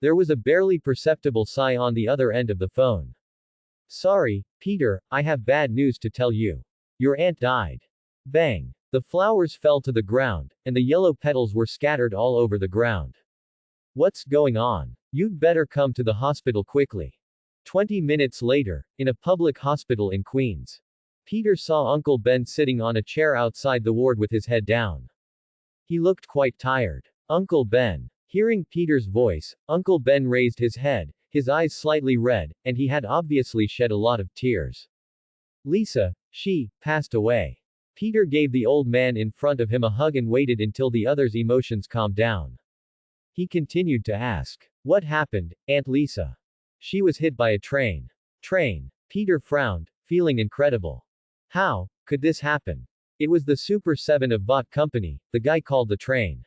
There was a barely perceptible sigh on the other end of the phone. Sorry, Peter, I have bad news to tell you. Your aunt died. Bang. The flowers fell to the ground, and the yellow petals were scattered all over the ground. What's going on? You'd better come to the hospital quickly. 20 minutes later, in a public hospital in Queens. Peter saw Uncle Ben sitting on a chair outside the ward with his head down. He looked quite tired. Uncle Ben. Hearing Peter's voice, Uncle Ben raised his head, his eyes slightly red, and he had obviously shed a lot of tears. Lisa, she passed away. Peter gave the old man in front of him a hug and waited until the other's emotions calmed down. He continued to ask, what happened, Aunt Lisa? She was hit by a train. Train. Peter frowned, feeling incredible. How could this happen? It was the Super 7 of Bot Company, the guy called the train.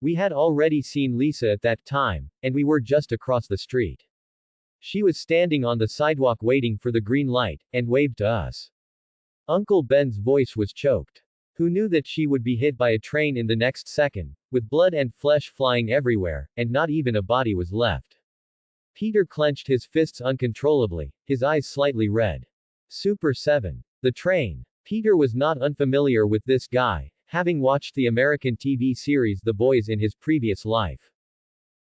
We had already seen Lisa at that time, and we were just across the street. She was standing on the sidewalk waiting for the green light, and waved to us. Uncle Ben's voice was choked. Who knew that she would be hit by a train in the next second, with blood and flesh flying everywhere, and not even a body was left. Peter clenched his fists uncontrollably, his eyes slightly red. Super 7. The train. Peter was not unfamiliar with this guy, having watched the American TV series The Boys in his previous life.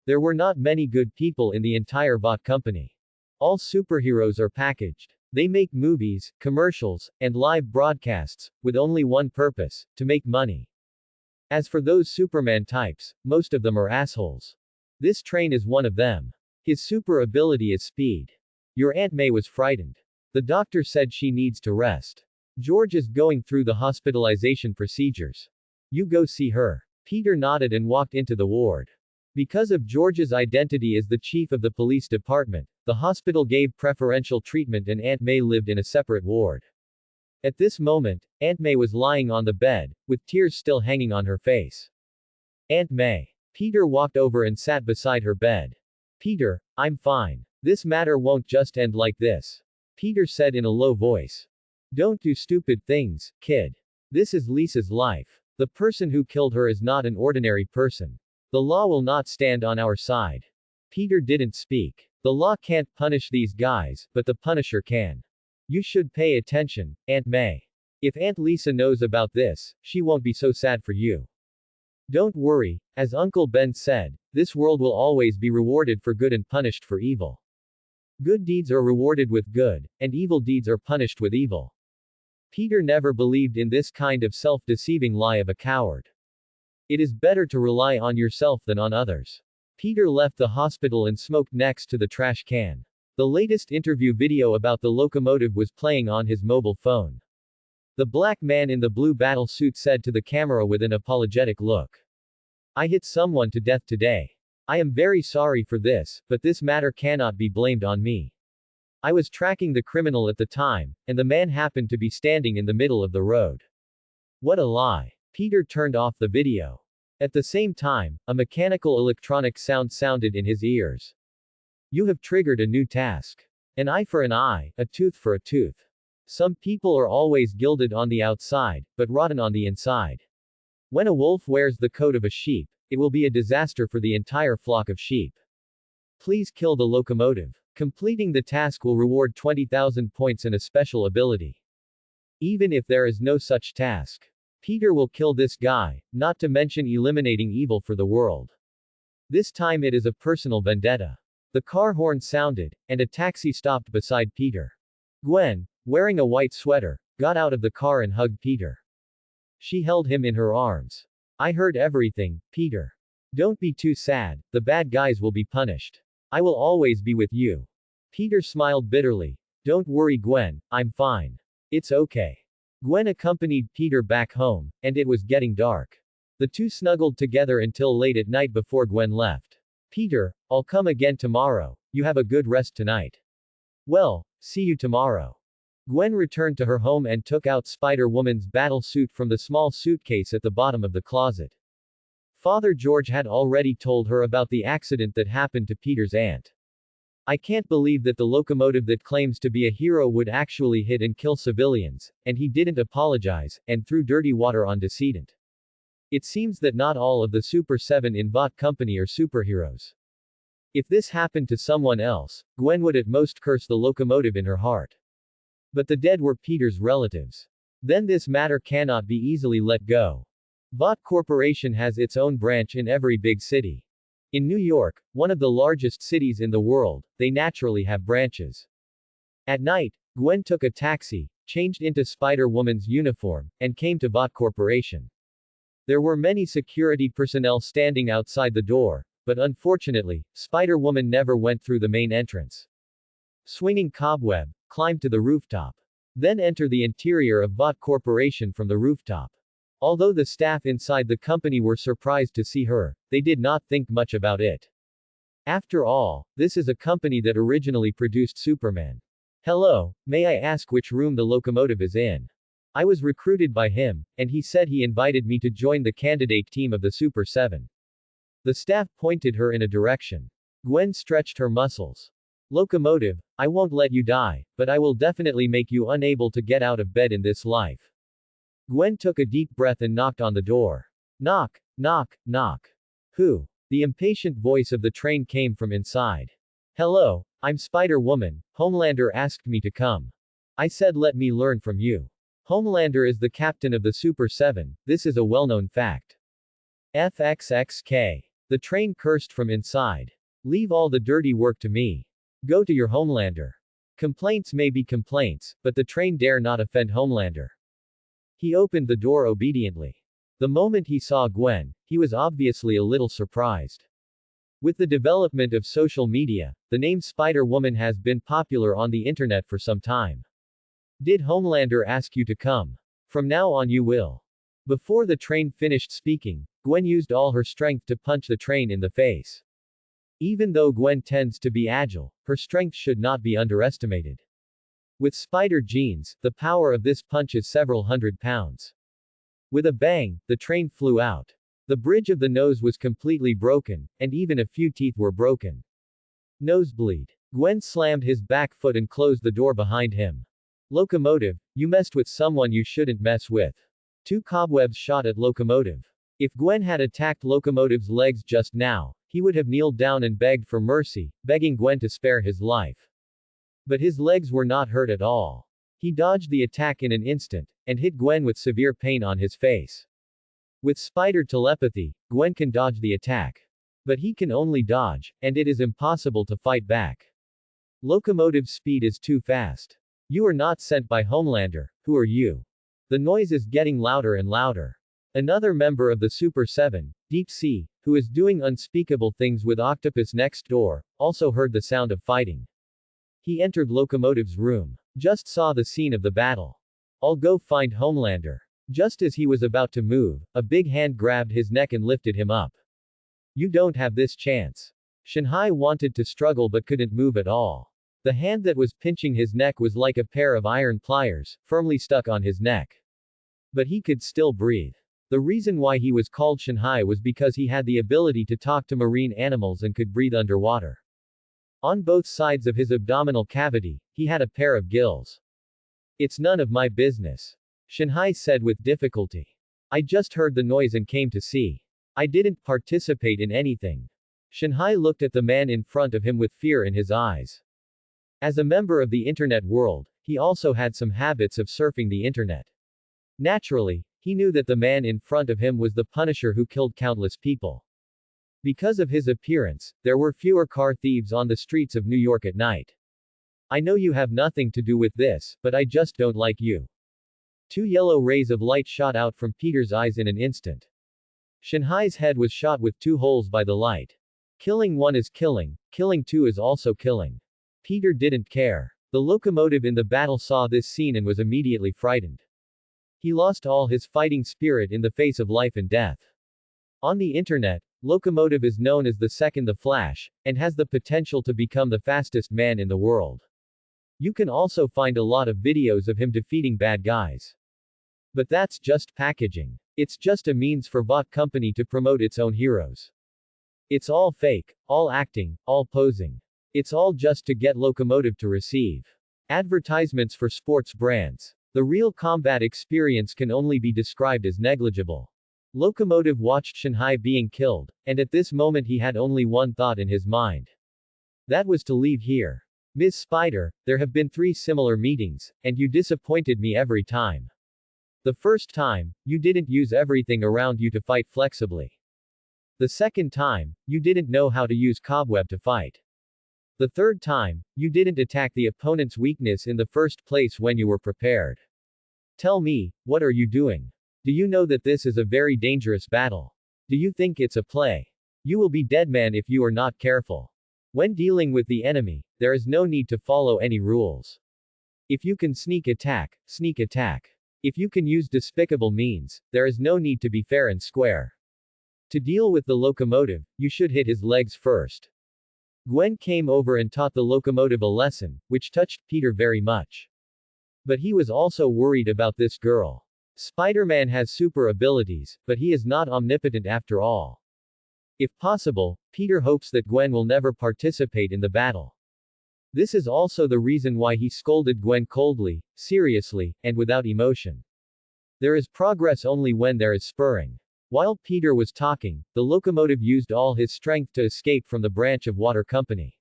There were not many good people in the entire Bot Company. All superheroes are packaged. They make movies, commercials, and live broadcasts, with only one purpose, to make money. As for those Superman types, most of them are assholes. This train is one of them. His super ability is speed. Your Aunt May was frightened. The doctor said she needs to rest. George is going through the hospitalization procedures. You go see her. Peter nodded and walked into the ward. Because of George's identity as the chief of the police department, the hospital gave preferential treatment and Aunt May lived in a separate ward. At this moment, Aunt May was lying on the bed, with tears still hanging on her face. Aunt May. Peter walked over and sat beside her bed. Peter, I'm fine. This matter won't just end like this. Peter said in a low voice. Don't do stupid things, kid. This is Lisa's life. The person who killed her is not an ordinary person. The law will not stand on our side. Peter didn't speak. The law can't punish these guys, but the Punisher can. You should pay attention, Aunt May. If Aunt Lisa knows about this, she won't be so sad for you. Don't worry, as Uncle Ben said, this world will always be rewarded for good and punished for evil. Good deeds are rewarded with good, and evil deeds are punished with evil. Peter never believed in this kind of self-deceiving lie of a coward. It is better to rely on yourself than on others. Peter left the hospital and smoked next to the trash can. The latest interview video about the locomotive was playing on his mobile phone. The black man in the blue battle suit said to the camera with an apologetic look. I hit someone to death today. I am very sorry for this, but this matter cannot be blamed on me. I was tracking the criminal at the time, and the man happened to be standing in the middle of the road. What a lie. Peter turned off the video. At the same time, a mechanical electronic sound sounded in his ears. You have triggered a new task. An eye for an eye, a tooth for a tooth. Some people are always gilded on the outside, but rotten on the inside. When a wolf wears the coat of a sheep, it will be a disaster for the entire flock of sheep. Please kill the locomotive. Completing the task will reward 20,000 points and a special ability. Even if there is no such task, Peter will kill this guy, not to mention eliminating evil for the world. This time it is a personal vendetta. The car horn sounded, and a taxi stopped beside Peter. Gwen, wearing a white sweater, got out of the car and hugged Peter. She held him in her arms. I heard everything, Peter. Don't be too sad, the bad guys will be punished. I will always be with you. Peter smiled bitterly. Don't worry, Gwen, I'm fine. It's okay. Gwen accompanied Peter back home, and it was getting dark. The two snuggled together until late at night before Gwen left. Peter, I'll come again tomorrow. You have a good rest tonight. Well, see you tomorrow. Gwen returned to her home and took out Spider-Woman's battle suit from the small suitcase at the bottom of the closet. Father George had already told her about the accident that happened to Peter's aunt. I can't believe that the locomotive that claims to be a hero would actually hit and kill civilians, and he didn't apologize, and threw dirty water on decedent. It seems that not all of the Super 7 in Vought Company are superheroes. If this happened to someone else, Gwen would at most curse the locomotive in her heart. But the dead were Peter's relatives. Then this matter cannot be easily let go. Vought Corporation has its own branch in every big city. In New York, one of the largest cities in the world, they naturally have branches. At night, Gwen took a taxi, changed into Spider-Woman's uniform, and came to Vought Corporation. There were many security personnel standing outside the door, but unfortunately, Spider-Woman never went through the main entrance. Swinging cobweb, climbed to the rooftop. Then enter the interior of Vought Corporation from the rooftop. Although the staff inside the company were surprised to see her, they did not think much about it. After all, this is a company that originally produced Superman. Hello, may I ask which room the locomotive is in? I was recruited by him, and he said he invited me to join the candidate team of the Super 7. The staff pointed her in a direction. Gwen stretched her muscles. Locomotive, I won't let you die, but I will definitely make you unable to get out of bed in this life. Gwen took a deep breath and knocked on the door. Knock, knock, knock. Who? The impatient voice of the train came from inside. Hello, I'm Spider-Woman, Homelander asked me to come. I said let me learn from you. Homelander is the captain of the Super 7, this is a well-known fact. FXXK. The train cursed from inside. Leave all the dirty work to me. Go to your Homelander. Complaints may be complaints, but the train dare not offend Homelander. He opened the door obediently. The moment he saw Gwen, he was obviously a little surprised. With the development of social media, the name Spider-Woman has been popular on the internet for some time. Did Homelander ask you to come? From now on you will. Before the train finished speaking, Gwen used all her strength to punch the train in the face. Even though Gwen tends to be agile, her strength should not be underestimated. With spider genes, the power of this punch is several hundred pounds. With a bang, the train flew out. The bridge of the nose was completely broken, and even a few teeth were broken. Nosebleed. Gwen slammed his back foot and closed the door behind him. Locomotive, you messed with someone you shouldn't mess with. Two cobwebs shot at Locomotive. If Gwen had attacked Locomotive's legs just now, he would have kneeled down and begged for mercy, begging Gwen to spare his life. But his legs were not hurt at all. He dodged the attack in an instant, and hit Gwen with severe pain on his face. With spider telepathy, Gwen can dodge the attack. But he can only dodge, and it is impossible to fight back. Locomotive's speed is too fast. You are not sent by Homelander, who are you? The noise is getting louder and louder. Another member of the Super 7, Deep Sea, who is doing unspeakable things with Octopus next door, also heard the sound of fighting. He entered Locomotive's room. Just saw the scene of the battle. I'll go find Homelander. Just as he was about to move, a big hand grabbed his neck and lifted him up. You don't have this chance. Shanghai wanted to struggle but couldn't move at all. The hand that was pinching his neck was like a pair of iron pliers, firmly stuck on his neck. But he could still breathe. The reason why he was called Shanghai was because he had the ability to talk to marine animals and could breathe underwater. On both sides of his abdominal cavity, he had a pair of gills. It's none of my business. Shanghai said with difficulty. I just heard the noise and came to see. I didn't participate in anything. Shanghai looked at the man in front of him with fear in his eyes. As a member of the internet world, he also had some habits of surfing the internet. Naturally, he knew that the man in front of him was the Punisher who killed countless people. Because of his appearance, there were fewer car thieves on the streets of New York at night. I know you have nothing to do with this, but I just don't like you. Two yellow rays of light shot out from Peter's eyes in an instant. Shanhai's head was shot with 2 holes by the light. Killing one is killing, killing two is also killing. Peter didn't care. The locomotive in the battle saw this scene and was immediately frightened. He lost all his fighting spirit in the face of life and death. On the internet, Locomotive is known as the second The Flash, and has the potential to become the fastest man in the world. You can also find a lot of videos of him defeating bad guys. But that's just packaging. It's just a means for bot company to promote its own heroes. It's all fake, all acting, all posing. It's all just to get Locomotive to receive advertisements for sports brands. The real combat experience can only be described as negligible. Locomotive watched Shanhai being killed, and at this moment he had only one thought in his mind. That was to leave here. Ms. Spider, there have been 3 similar meetings, and you disappointed me every time. The first time, you didn't use everything around you to fight flexibly. The second time, you didn't know how to use cobweb to fight. The third time, you didn't attack the opponent's weakness in the first place when you were prepared. Tell me, what are you doing? Do you know that this is a very dangerous battle? Do you think it's a play? You will be dead man if you are not careful. When dealing with the enemy, there is no need to follow any rules. If you can sneak attack, sneak attack. If you can use despicable means, there is no need to be fair and square. To deal with the locomotive, you should hit his legs first. Gwen came over and taught the locomotive a lesson, which touched Peter very much. But he was also worried about this girl. Spider-Man has super abilities, but he is not omnipotent after all. If possible, Peter hopes that Gwen will never participate in the battle. This is also the reason why he scolded Gwen coldly, seriously, and without emotion. There is progress only when there is spurring. While Peter was talking, the locomotive used all his strength to escape from the branch of water company.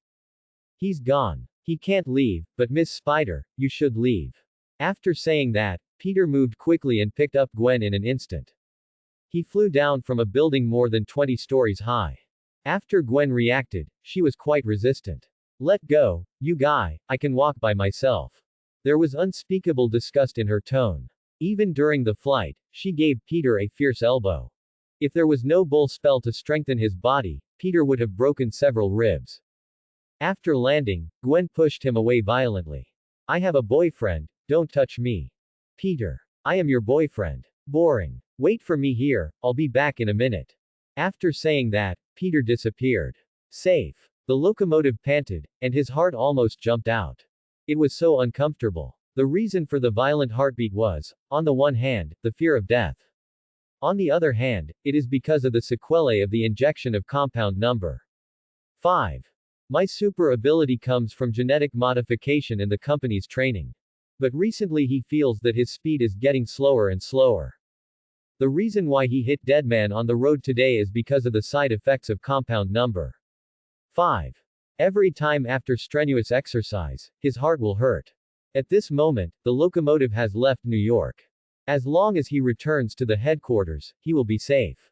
He's gone. He can't leave, but Miss Spider, you should leave. After saying that, Peter moved quickly and picked up Gwen in an instant. He flew down from a building more than 20 stories high. After Gwen reacted, she was quite resistant. Let go, you guy, I can walk by myself. There was unspeakable disgust in her tone. Even during the flight, she gave Peter a fierce elbow. If there was no bull spell to strengthen his body, Peter would have broken several ribs. After landing, Gwen pushed him away violently. I have a boyfriend, don't touch me. Peter. I am your boyfriend. Boring. Wait for me here, I'll be back in a minute. After saying that, Peter disappeared. Safe. The locomotive panted, and his heart almost jumped out. It was so uncomfortable. The reason for the violent heartbeat was, on the one hand, the fear of death. On the other hand, it is because of the sequelae of the injection of compound number 5. My super ability comes from genetic modification and the company's training. But recently he feels that his speed is getting slower and slower. The reason why he hit Deadman on the road today is because of the side effects of compound number 5. Every time after strenuous exercise, his heart will hurt. At this moment, the locomotive has left New York. As long as he returns to the headquarters, he will be safe.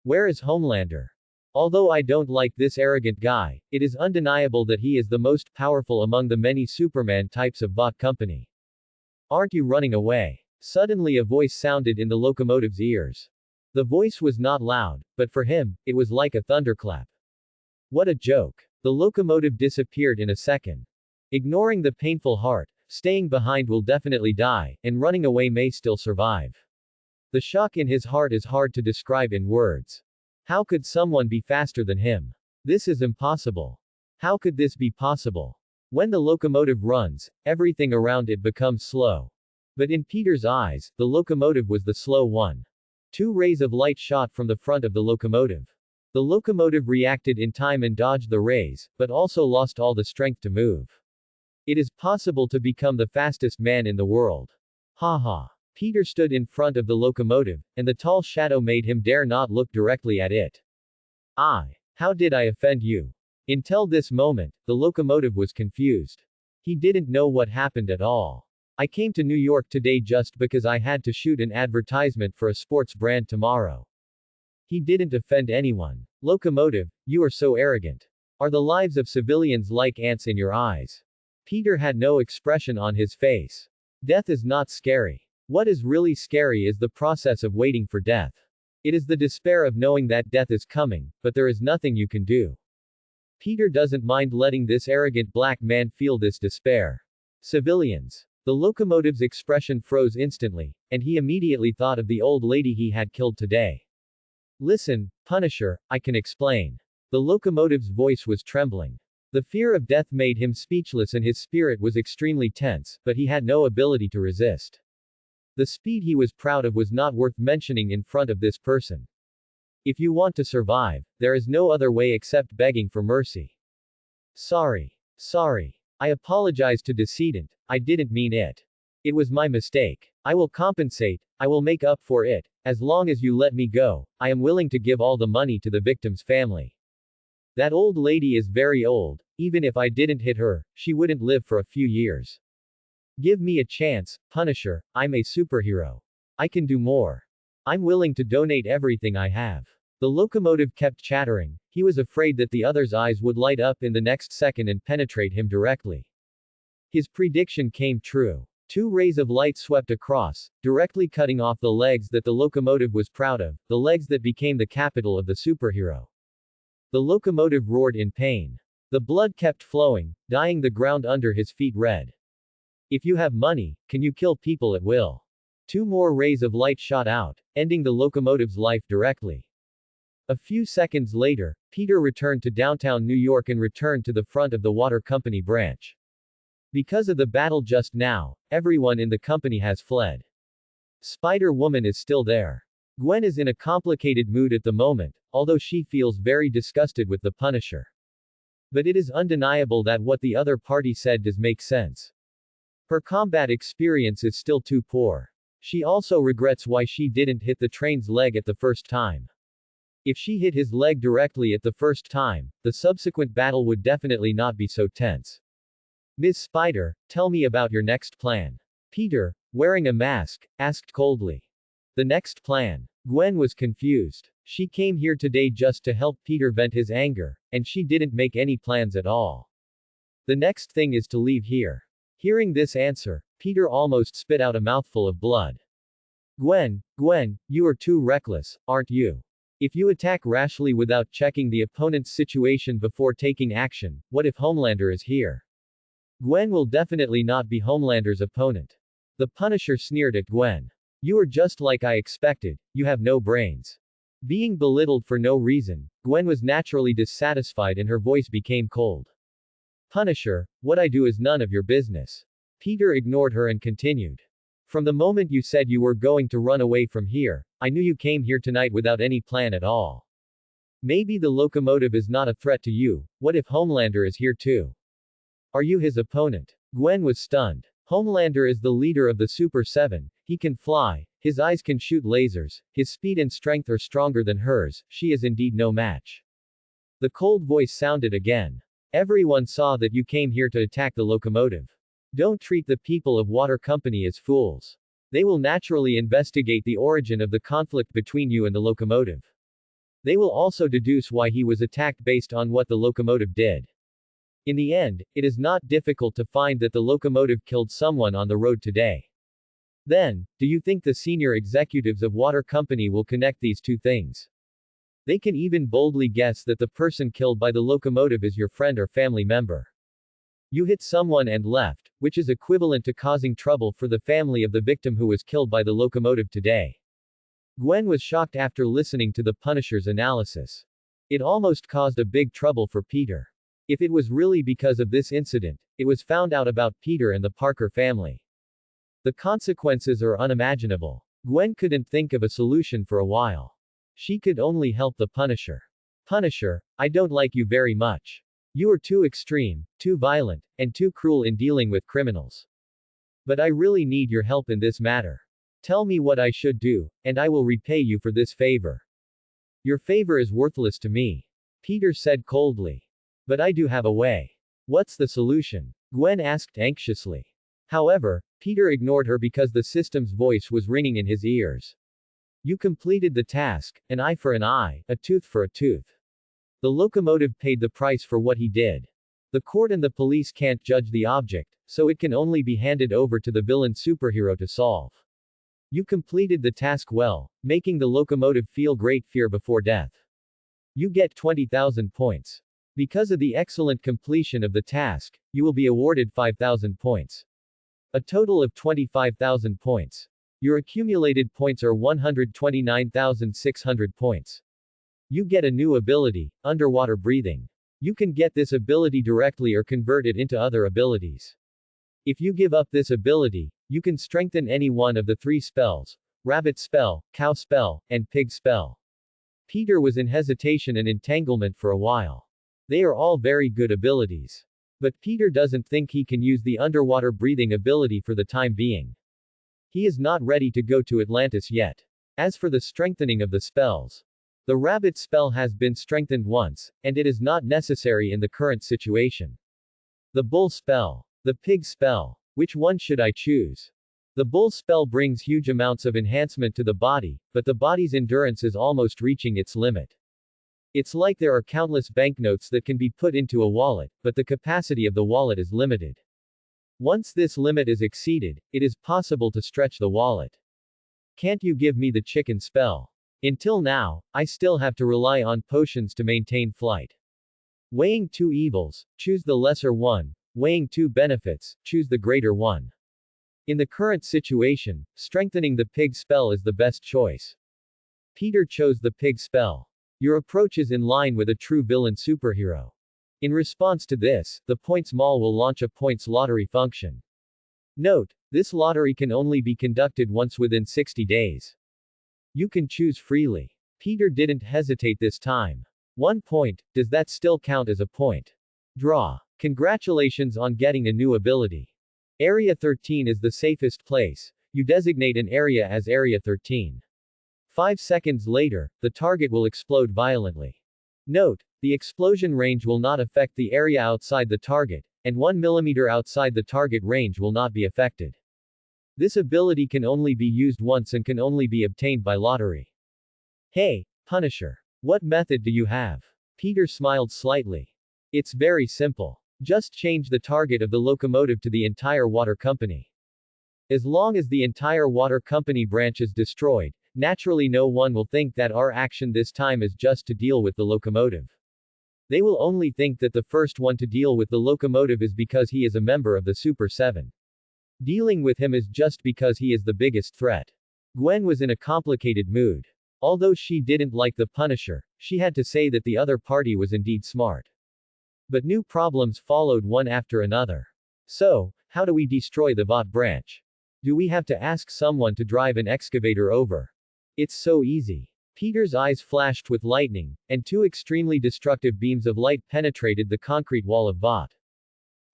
Where is Homelander? Although I don't like this arrogant guy, it is undeniable that he is the most powerful among the many Superman types of bot company. Aren't you running away? Suddenly a voice sounded in the locomotive's ears. The voice was not loud, but for him, it was like a thunderclap. What a joke. The locomotive disappeared in a second. Ignoring the painful heart, staying behind will definitely die, and running away may still survive. The shock in his heart is hard to describe in words. How could someone be faster than him? This is impossible. How could this be possible? When the locomotive runs, everything around it becomes slow. But in Peter's eyes, the locomotive was the slow one. 2 rays of light shot from the front of the locomotive. The locomotive reacted in time and dodged the rays, but also lost all the strength to move. It is possible to become the fastest man in the world. Haha. Peter stood in front of the locomotive, and the tall shadow made him dare not look directly at it. How did I offend you? Until this moment, the locomotive was confused. He didn't know what happened at all. I came to New York today just because I had to shoot an advertisement for a sports brand tomorrow. He didn't offend anyone. Locomotive, you are so arrogant. Are the lives of civilians like ants in your eyes? Peter had no expression on his face. Death is not scary. What is really scary is the process of waiting for death. It is the despair of knowing that death is coming, but there is nothing you can do. Peter doesn't mind letting this arrogant black man feel this despair. Civilians. The locomotive's expression froze instantly, and he immediately thought of the old lady he had killed today. Listen, Punisher, I can explain. The locomotive's voice was trembling. The fear of death made him speechless and his spirit was extremely tense, but he had no ability to resist. The speed he was proud of was not worth mentioning in front of this person. If you want to survive, there is no other way except begging for mercy. Sorry. I apologize to decedent, I didn't mean it. It was my mistake. I will compensate, I will make up for it. As long as you let me go, I am willing to give all the money to the victim's family. That old lady is very old, even if I didn't hit her, she wouldn't live for a few years. Give me a chance, Punisher, I'm a superhero. I can do more. I'm willing to donate everything I have. The locomotive kept chattering, he was afraid that the other's eyes would light up in the next second and penetrate him directly. His prediction came true. 2 rays of light swept across, directly cutting off the legs that the locomotive was proud of, the legs that became the capital of the superhero. The locomotive roared in pain. The blood kept flowing, dyeing the ground under his feet red. If you have money, can you kill people at will? 2 more rays of light shot out, ending the locomotive's life directly. A few seconds later, Peter returned to downtown New York and returned to the front of the water company branch. Because of the battle just now, everyone in the company has fled. Spider-Woman is still there. Gwen is in a complicated mood at the moment, although she feels very disgusted with the Punisher. But it is undeniable that what the other party said does make sense. Her combat experience is still too poor. She also regrets why she didn't hit the train's leg at the first time. If she hit his leg directly at the first time, the subsequent battle would definitely not be so tense. Ms. Spider, tell me about your next plan. Peter, wearing a mask, asked coldly. The next plan. Gwen was confused. She came here today just to help Peter vent his anger, and she didn't make any plans at all. The next thing is to leave here. Hearing this answer, Peter almost spit out a mouthful of blood. Gwen, you are too reckless, aren't you? If you attack rashly without checking the opponent's situation before taking action, what if Homelander is here? Gwen will definitely not be Homelander's opponent. The Punisher sneered at Gwen. You are just like I expected, you have no brains. Being belittled for no reason, Gwen was naturally dissatisfied and her voice became cold. Punisher, what I do is none of your business. Peter ignored her and continued. From the moment you said you were going to run away from here, I knew you came here tonight without any plan at all. Maybe the locomotive is not a threat to you, what if Homelander is here too? Are you his opponent? Gwen was stunned. Homelander is the leader of the Super 7, he can fly, his eyes can shoot lasers, his speed and strength are stronger than hers, she is indeed no match. The cold voice sounded again. Everyone saw that you came here to attack the locomotive. Don't treat the people of Water Company as fools. They will naturally investigate the origin of the conflict between you and the locomotive. They will also deduce why he was attacked based on what the locomotive did. In the end, it is not difficult to find that the locomotive killed someone on the road today. Then, do you think the senior executives of Water Company will connect these two things? They can even boldly guess that the person killed by the locomotive is your friend or family member. You hit someone and left, which is equivalent to causing trouble for the family of the victim who was killed by the locomotive today. Gwen was shocked after listening to the Punisher's analysis. It almost caused a big trouble for Peter. If it was really because of this incident, it was found out about Peter and the Parker family. The consequences are unimaginable. Gwen couldn't think of a solution for a while. She could only help the Punisher. Punisher, I don't like you very much. You are too extreme, too violent, and too cruel in dealing with criminals. But I really need your help in this matter. Tell me what I should do, and I will repay you for this favor. Your favor is worthless to me. Peter said coldly. But I do have a way. What's the solution? Gwen asked anxiously. However, Peter ignored her because the system's voice was ringing in his ears. You completed the task, an eye for an eye, a tooth for a tooth. The locomotive paid the price for what he did. The court and the police can't judge the object, so it can only be handed over to the villain superhero to solve. You completed the task well, making the locomotive feel great fear before death. You get 20,000 points. Because of the excellent completion of the task, you will be awarded 5,000 points. A total of 25,000 points. Your accumulated points are 129,600 points. You get a new ability, underwater breathing. You can get this ability directly or convert it into other abilities. If you give up this ability, you can strengthen any one of the 3 spells: rabbit spell, cow spell, and pig spell. Peter was in hesitation and entanglement for a while. They are all very good abilities. But Peter doesn't think he can use the underwater breathing ability for the time being. He is not ready to go to Atlantis yet. As for the strengthening of the spells, the rabbit spell has been strengthened once, and it is not necessary in the current situation. The bull spell. The pig spell. Which one should I choose? The bull spell brings huge amounts of enhancement to the body, but the body's endurance is almost reaching its limit. It's like there are countless banknotes that can be put into a wallet, but the capacity of the wallet is limited. Once this limit is exceeded, it is possible to stretch the wallet. Can't you give me the chicken spell? Until now, I still have to rely on potions to maintain flight. Weighing 2 evils, choose the lesser one. Weighing 2 benefits, choose the greater one. In the current situation, strengthening the pig spell is the best choice. Peter chose the pig spell. Your approach is in line with a true villain superhero. In response to this, the Points Mall will launch a points lottery function. Note, this lottery can only be conducted once within 60 days. You can choose freely. Peter didn't hesitate this time. 1 point, does that still count as a point? Draw. Congratulations on getting a new ability. Area 13 is the safest place. You designate an area as Area 13. 5 seconds later, the target will explode violently. Note, the explosion range will not affect the area outside the target, and 1 mm outside the target range will not be affected. This ability can only be used once and can only be obtained by lottery. Hey, Punisher. What method do you have? Peter smiled slightly. It's very simple. Just change the target of the locomotive to the entire water company. As long as the entire water company branch is destroyed, naturally no one will think that our action this time is just to deal with the locomotive. They will only think that the first one to deal with the locomotive is because he is a member of the Super 7. Dealing with him is just because he is the biggest threat. Gwen was in a complicated mood. Although she didn't like the Punisher, she had to say that the other party was indeed smart. But new problems followed one after another. So, how do we destroy the Vought branch? Do we have to ask someone to drive an excavator over? It's so easy. Peter's eyes flashed with lightning, and 2 extremely destructive beams of light penetrated the concrete wall of Vought.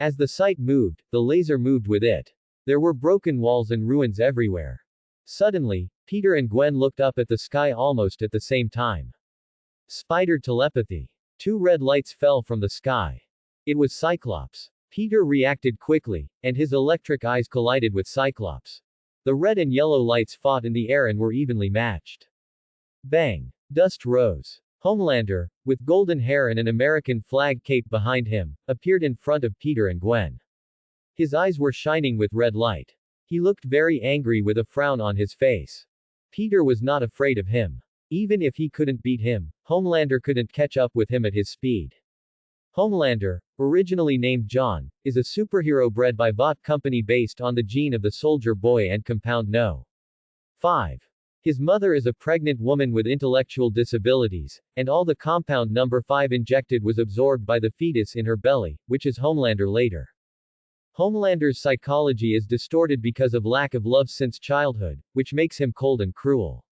As the sight moved, the laser moved with it. There were broken walls and ruins everywhere. Suddenly, Peter and Gwen looked up at the sky almost at the same time. Spider telepathy. 2 red lights fell from the sky. It was Cyclops. Peter reacted quickly, and his electric eyes collided with Cyclops. The red and yellow lights fought in the air and were evenly matched. Bang! Dust rose. Homelander, with golden hair and an American flag cape behind him, appeared in front of Peter and Gwen. His eyes were shining with red light. He looked very angry with a frown on his face. Peter was not afraid of him. Even if he couldn't beat him, Homelander couldn't catch up with him at his speed. Homelander, originally named John, is a superhero bred by Vought Company based on the gene of the Soldier Boy and Compound No. 5. His mother is a pregnant woman with intellectual disabilities, and all the Compound No. 5 injected was absorbed by the fetus in her belly, which is Homelander later. Homelander's psychology is distorted because of lack of love since childhood, which makes him cold and cruel.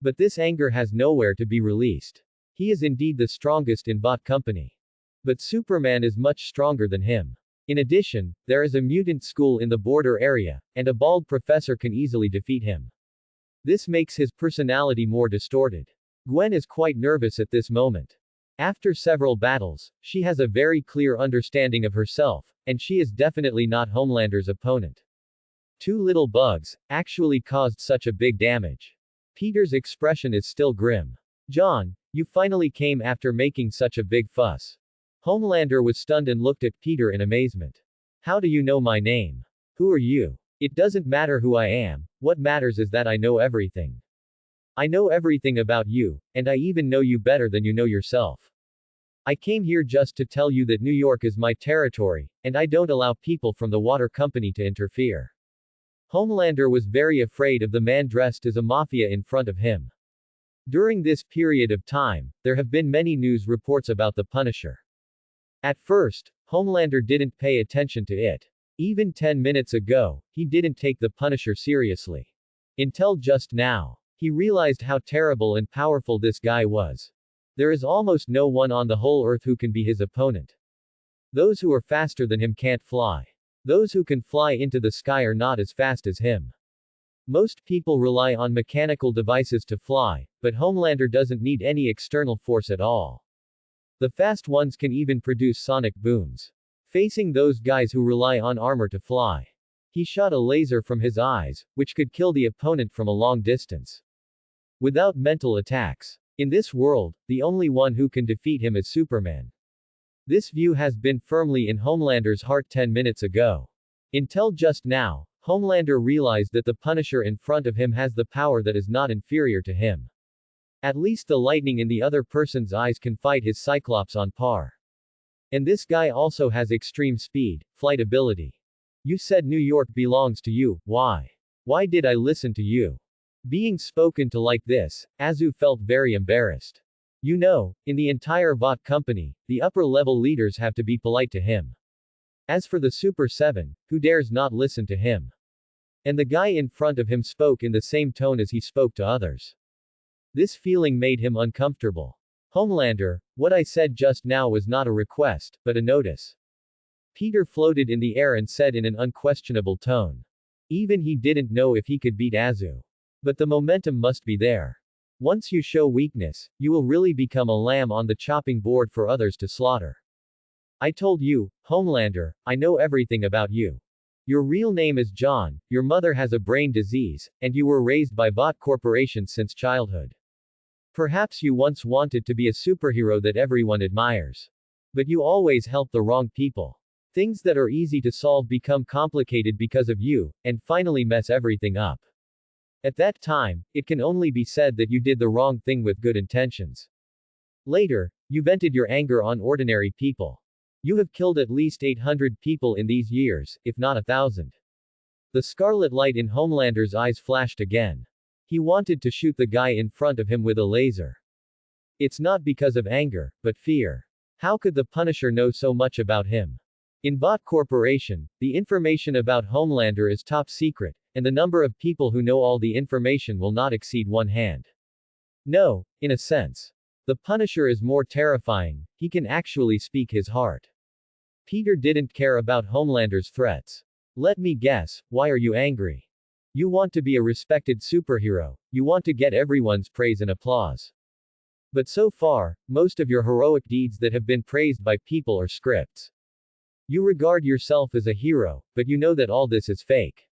But this anger has nowhere to be released. He is indeed the strongest in Vought Company. But Superman is much stronger than him. In addition, there is a mutant school in the border area, and a bald professor can easily defeat him. This makes his personality more distorted. Gwen is quite nervous at this moment. After several battles, she has a very clear understanding of herself, and she is definitely not Homelander's opponent. 2 little bugs actually caused such a big damage. Peter's expression is still grim. John, you finally came after making such a big fuss. Homelander was stunned and looked at Peter in amazement. How do you know my name? Who are you? It doesn't matter who I am, what matters is that I know everything. I know everything about you, and I even know you better than you know yourself. I came here just to tell you that New York is my territory, and I don't allow people from the water company to interfere. Homelander was very afraid of the man dressed as a mafia in front of him. During this period of time, there have been many news reports about the Punisher. At first, Homelander didn't pay attention to it. Even 10 minutes ago, he didn't take the Punisher seriously. Until just now, he realized how terrible and powerful this guy was. There is almost no one on the whole earth who can be his opponent. Those who are faster than him can't fly. Those who can fly into the sky are not as fast as him. Most people rely on mechanical devices to fly, but Homelander doesn't need any external force at all. The fast ones can even produce sonic booms. Facing those guys who rely on armor to fly, he shot a laser from his eyes, which could kill the opponent from a long distance. Without mental attacks. In this world, the only one who can defeat him is Superman. This view has been firmly in Homelander's heart 10 minutes ago. Until just now, Homelander realized that the Punisher in front of him has the power that is not inferior to him. At least the lightning in the other person's eyes can fight his Cyclops on par. And this guy also has extreme speed, flight ability. You said New York belongs to you, why? Why did I listen to you? Being spoken to like this, Azu felt very embarrassed. You know, in the entire Vought company, the upper-level leaders have to be polite to him. As for the Super 7, who dares not listen to him? And the guy in front of him spoke in the same tone as he spoke to others. This feeling made him uncomfortable. Homelander, what I said just now was not a request, but a notice. Peter floated in the air and said in an unquestionable tone. Even he didn't know if he could beat Azu. But the momentum must be there. Once you show weakness, you will really become a lamb on the chopping board for others to slaughter. I told you, Homelander, I know everything about you. Your real name is John, your mother has a brain disease, and you were raised by Vought Corporation since childhood. Perhaps you once wanted to be a superhero that everyone admires. But you always help the wrong people. Things that are easy to solve become complicated because of you, and finally mess everything up. At that time, it can only be said that you did the wrong thing with good intentions. Later, you vented your anger on ordinary people. You have killed at least 800 people in these years, if not 1,000. The scarlet light in Homelander's eyes flashed again. He wanted to shoot the guy in front of him with a laser. It's not because of anger, but fear. How could the Punisher know so much about him? In Vought Corporation, the information about Homelander is top secret, and the number of people who know all the information will not exceed one hand. No, in a sense. The Punisher is more terrifying, he can actually speak his heart. Peter didn't care about Homelander's threats. Let me guess, why are you angry? You want to be a respected superhero, you want to get everyone's praise and applause. But so far, most of your heroic deeds that have been praised by people are scripts. You regard yourself as a hero, but you know that all this is fake.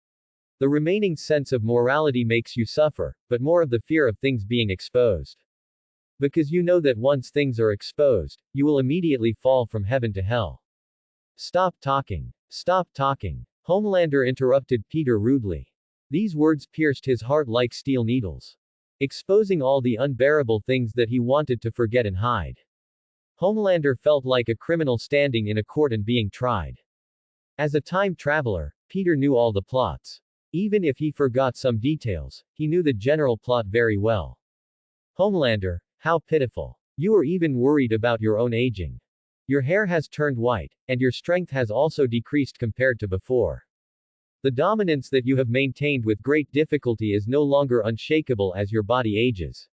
The remaining sense of morality makes you suffer, but more of the fear of things being exposed. Because you know that once things are exposed, you will immediately fall from heaven to hell. Stop talking. Stop talking. Homelander interrupted Peter rudely. These words pierced his heart like steel needles. Exposing all the unbearable things that he wanted to forget and hide. Homelander felt like a criminal standing in a court and being tried. As a time traveler, Peter knew all the plots. Even if he forgot some details, he knew the general plot very well. Homelander, how pitiful. You are even worried about your own aging. Your hair has turned white, and your strength has also decreased compared to before. The dominance that you have maintained with great difficulty is no longer unshakable as your body ages.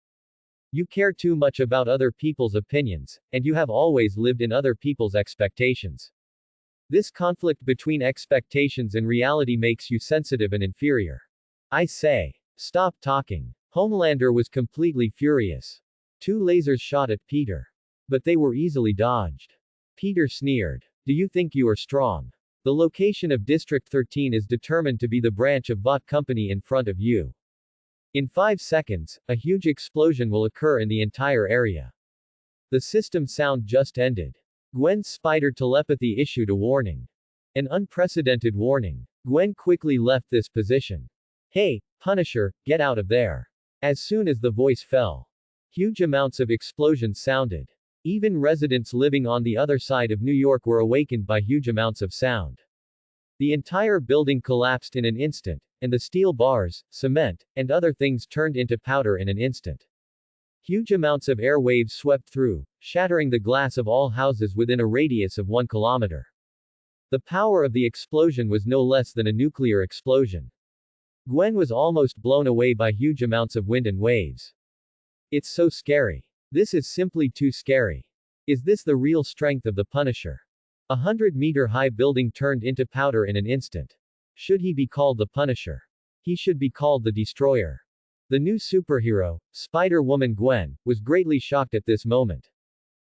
You care too much about other people's opinions, and you have always lived in other people's expectations. This conflict between expectations and reality makes you sensitive and inferior. I say, stop talking. Homelander was completely furious. 2 lasers shot at Peter. But they were easily dodged. Peter sneered. Do you think you are strong? The location of District 13 is determined to be the branch of Vought Company in front of you. In 5 seconds, a huge explosion will occur in the entire area. The system sound just ended. Gwen's spider telepathy issued a warning. An unprecedented warning. Gwen quickly left this position. Hey, Punisher, get out of there. As soon as the voice fell, huge amounts of explosions sounded. Even residents living on the other side of New York were awakened by huge amounts of sound. The entire building collapsed in an instant, and the steel bars, cement, and other things turned into powder in an instant. Huge amounts of air waves swept through, shattering the glass of all houses within a radius of 1 kilometer. The power of the explosion was no less than a nuclear explosion. Gwen was almost blown away by huge amounts of wind and waves. It's so scary. This is simply too scary. Is this the real strength of the Punisher? 100-meter-high building turned into powder in an instant. Should he be called the Punisher? He should be called the Destroyer. The new superhero, Spider-Woman Gwen, was greatly shocked at this moment.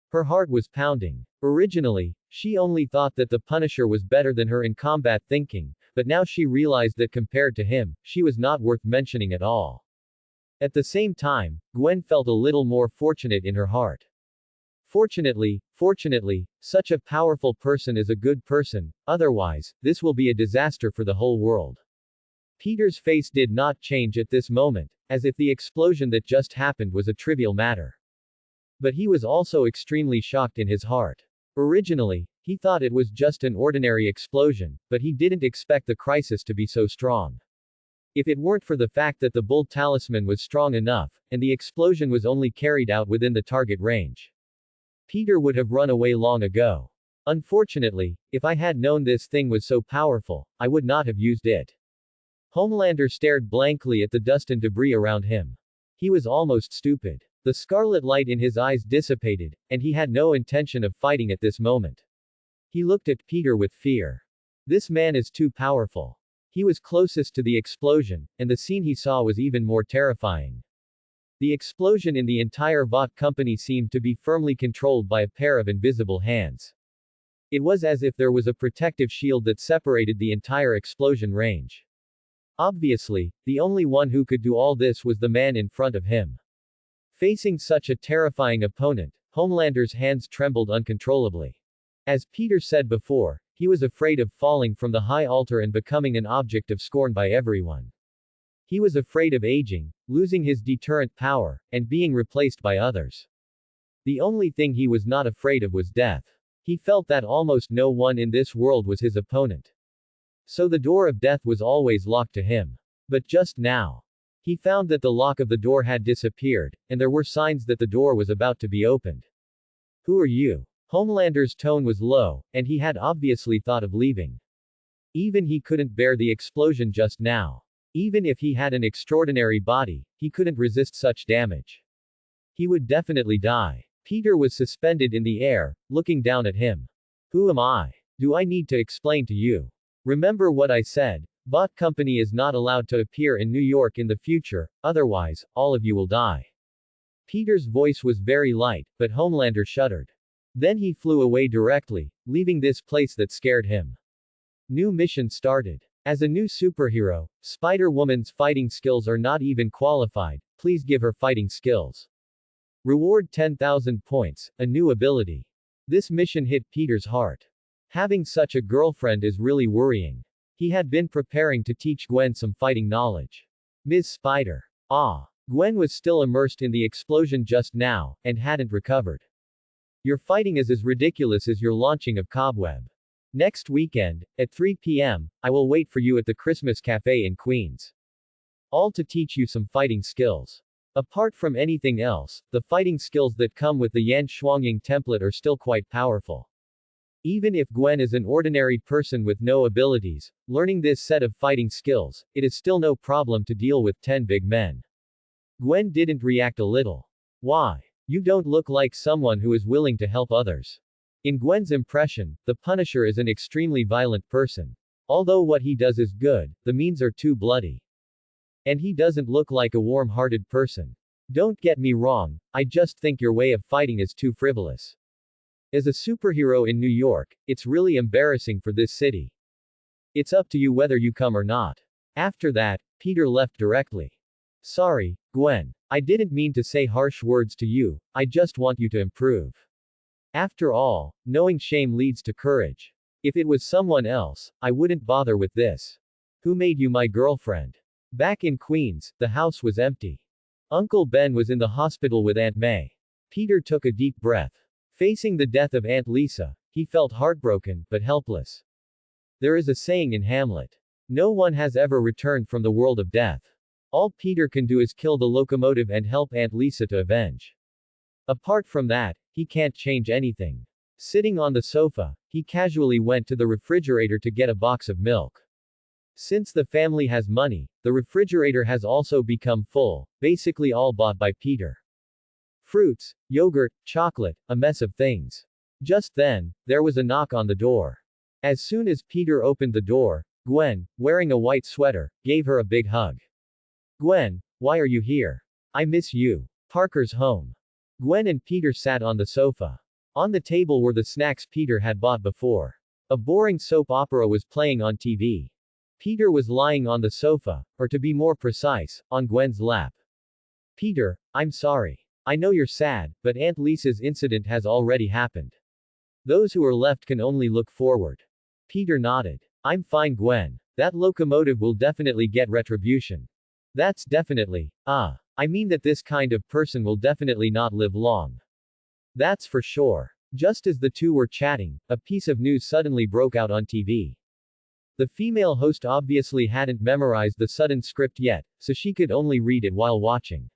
Her heart was pounding. Originally, she only thought that the Punisher was better than her in combat thinking, but now she realized that compared to him, she was not worth mentioning at all. At the same time, Gwen felt a little more fortunate in her heart. Fortunately, such a powerful person is a good person, otherwise, this will be a disaster for the whole world. Peter's face did not change at this moment, as if the explosion that just happened was a trivial matter. But he was also extremely shocked in his heart. Originally, he thought it was just an ordinary explosion, but he didn't expect the crisis to be so strong. If it weren't for the fact that the bull talisman was strong enough, and the explosion was only carried out within the target range, Peter would have run away long ago. Unfortunately, if I had known this thing was so powerful, I would not have used it. Homelander stared blankly at the dust and debris around him. He was almost stupid. The scarlet light in his eyes dissipated, and he had no intention of fighting at this moment. He looked at Peter with fear. This man is too powerful. He was closest to the explosion, and the scene he saw was even more terrifying. The explosion in the entire Vought company seemed to be firmly controlled by a pair of invisible hands. It was as if there was a protective shield that separated the entire explosion range. Obviously, the only one who could do all this was the man in front of him. Facing such a terrifying opponent, Homelander's hands trembled uncontrollably. As Peter said before, he was afraid of falling from the high altar and becoming an object of scorn by everyone. He was afraid of aging, losing his deterrent power, and being replaced by others. The only thing he was not afraid of was death. He felt that almost no one in this world was his opponent. So the door of death was always locked to him. But just now, he found that the lock of the door had disappeared, and there were signs that the door was about to be opened. Who are you? Homelander's tone was low, and he had obviously thought of leaving. Even he couldn't bear the explosion just now. Even if he had an extraordinary body, he couldn't resist such damage. He would definitely die. Peter was suspended in the air, looking down at him. Who am I? Do I need to explain to you? Remember what I said. Vought Company is not allowed to appear in New York in the future, otherwise, all of you will die. Peter's voice was very light, but Homelander shuddered. Then he flew away directly, leaving this place that scared him. New mission started. As a new superhero, Spider-Woman's fighting skills are not even qualified, please give her fighting skills. Reward 10,000 points, a new ability. This mission hit Peter's heart. Having such a girlfriend is really worrying. He had been preparing to teach Gwen some fighting knowledge. Ms. Spider. Gwen was still immersed in the explosion just now, and hadn't recovered. Your fighting is as ridiculous as your launching of Cobweb. Next weekend, at 3 p.m., I will wait for you at the Christmas Cafe in Queens. All to teach you some fighting skills. Apart from anything else, the fighting skills that come with the Yan Shuangying template are still quite powerful. Even if Gwen is an ordinary person with no abilities, learning this set of fighting skills, it is still no problem to deal with 10 big men. Gwen didn't react a little. Why? You don't look like someone who is willing to help others. In Gwen's impression, the Punisher is an extremely violent person. Although what he does is good, the means are too bloody. And he doesn't look like a warm-hearted person. Don't get me wrong, I just think your way of fighting is too frivolous. As a superhero in New York, it's really embarrassing for this city. It's up to you whether you come or not. After that, Peter left directly. Sorry, Gwen. I didn't mean to say harsh words to you, I just want you to improve. After all, knowing shame leads to courage. If it was someone else, I wouldn't bother with this. Who made you my girlfriend? Back in Queens, the house was empty. Uncle Ben was in the hospital with Aunt May. Peter took a deep breath. Facing the death of Aunt Lisa, he felt heartbroken, but helpless. There is a saying in Hamlet. No one has ever returned from the world of death. All Peter can do is kill the locomotive and help Aunt Lisa to avenge. Apart from that, he can't change anything. Sitting on the sofa, he casually went to the refrigerator to get a box of milk. Since the family has money, the refrigerator has also become full, basically all bought by Peter. Fruits, yogurt, chocolate, a mess of things. Just then, there was a knock on the door. As soon as Peter opened the door, Gwen, wearing a white sweater, gave her a big hug. Gwen, why are you here? I miss you. Parker's home. Gwen and Peter sat on the sofa. On the table were the snacks Peter had bought before. A boring soap opera was playing on TV. Peter was lying on the sofa, or to be more precise, on Gwen's lap. Peter, I'm sorry. I know you're sad, but Aunt Lisa's incident has already happened. Those who are left can only look forward. Peter nodded. I'm fine, Gwen. That locomotive will definitely get retribution. That's definitely. I mean that this kind of person will definitely not live long. That's for sure. Just as the two were chatting, a piece of news suddenly broke out on TV. The female host obviously hadn't memorized the sudden script yet, so she could only read it while watching.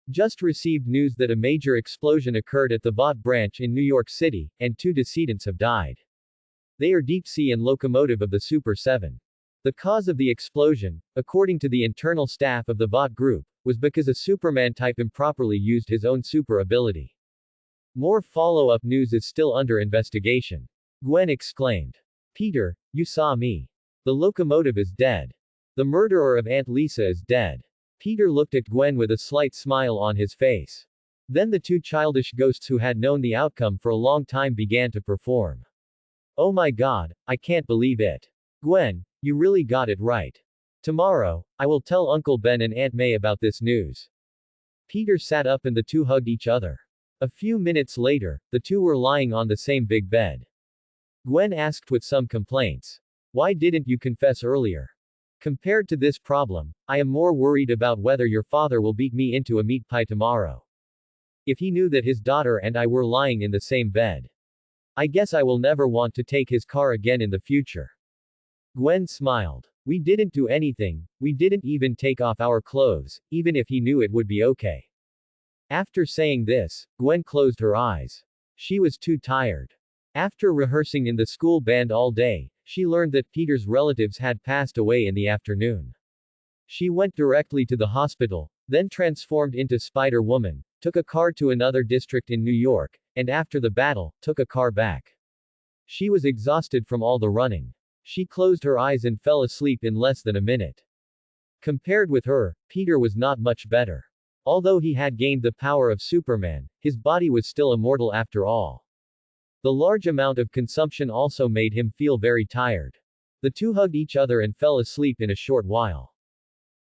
Just received news that a major explosion occurred at the Vought branch in New York City, and 2 decedents have died. They are deep sea and locomotive of the Super 7. The cause of the explosion, according to the internal staff of the Vought group, was because a Superman type improperly used his own super ability. More follow-up news is still under investigation. Gwen exclaimed. Peter, you saw me. The locomotive is dead. The murderer of Aunt Lisa is dead. Peter looked at Gwen with a slight smile on his face. Then the 2 childish ghosts who had known the outcome for a long time began to perform. Oh my god, I can't believe it. Gwen, you really got it right. Tomorrow, I will tell Uncle Ben and Aunt May about this news. Peter sat up and the 2 hugged each other. A few minutes later, the 2 were lying on the same big bed. Gwen asked with some complaints. Why didn't you confess earlier? Compared to this problem, I am more worried about whether your father will beat me into a meat pie tomorrow. If he knew that his daughter and I were lying in the same bed. I guess I will never want to take his car again in the future. Gwen smiled. We didn't do anything, we didn't even take off our clothes, even if he knew it would be okay. After saying this, Gwen closed her eyes. She was too tired. After rehearsing in the school band all day, she learned that Peter's relatives had passed away in the afternoon. She went directly to the hospital, then transformed into Spider-Woman, took a car to another district in New York, and after the battle, took a car back. She was exhausted from all the running. She closed her eyes and fell asleep in less than a minute. Compared with her, Peter was not much better. Although he had gained the power of Superman, his body was still immortal after all. The large amount of consumption also made him feel very tired. The 2 hugged each other and fell asleep in a short while.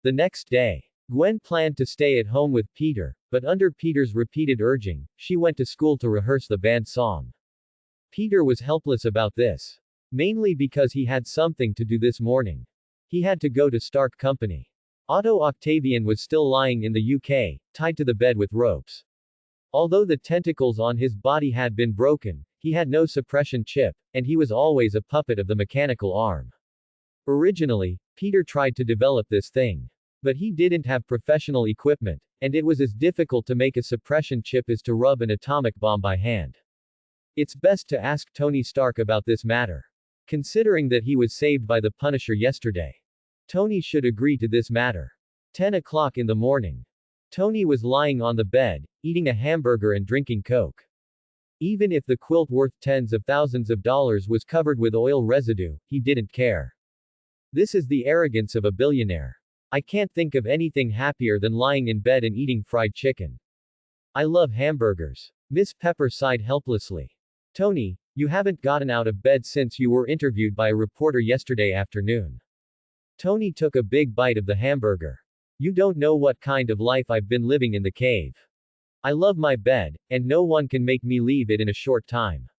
The next day, Gwen planned to stay at home with Peter, but under Peter's repeated urging, she went to school to rehearse the band song. Peter was helpless about this. Mainly because he had something to do this morning. He had to go to Stark Company. Otto Octavian was still lying in the UK, tied to the bed with ropes. Although the tentacles on his body had been broken, he had no suppression chip, and he was always a puppet of the mechanical arm. Originally, Peter tried to develop this thing. But he didn't have professional equipment, and it was as difficult to make a suppression chip as to rub an atomic bomb by hand. It's best to ask Tony Stark about this matter. Considering that he was saved by the Punisher yesterday. Tony should agree to this matter. 10 o'clock in the morning. Tony was lying on the bed, eating a hamburger and drinking Coke. Even if the quilt worth tens of thousands of dollars was covered with oil residue, he didn't care. This is the arrogance of a billionaire. I can't think of anything happier than lying in bed and eating fried chicken. I love hamburgers. Miss Pepper sighed helplessly. Tony, you haven't gotten out of bed since you were interviewed by a reporter yesterday afternoon. Tony took a big bite of the hamburger. You don't know what kind of life I've been living in the cave. I love my bed, and no one can make me leave it in a short time.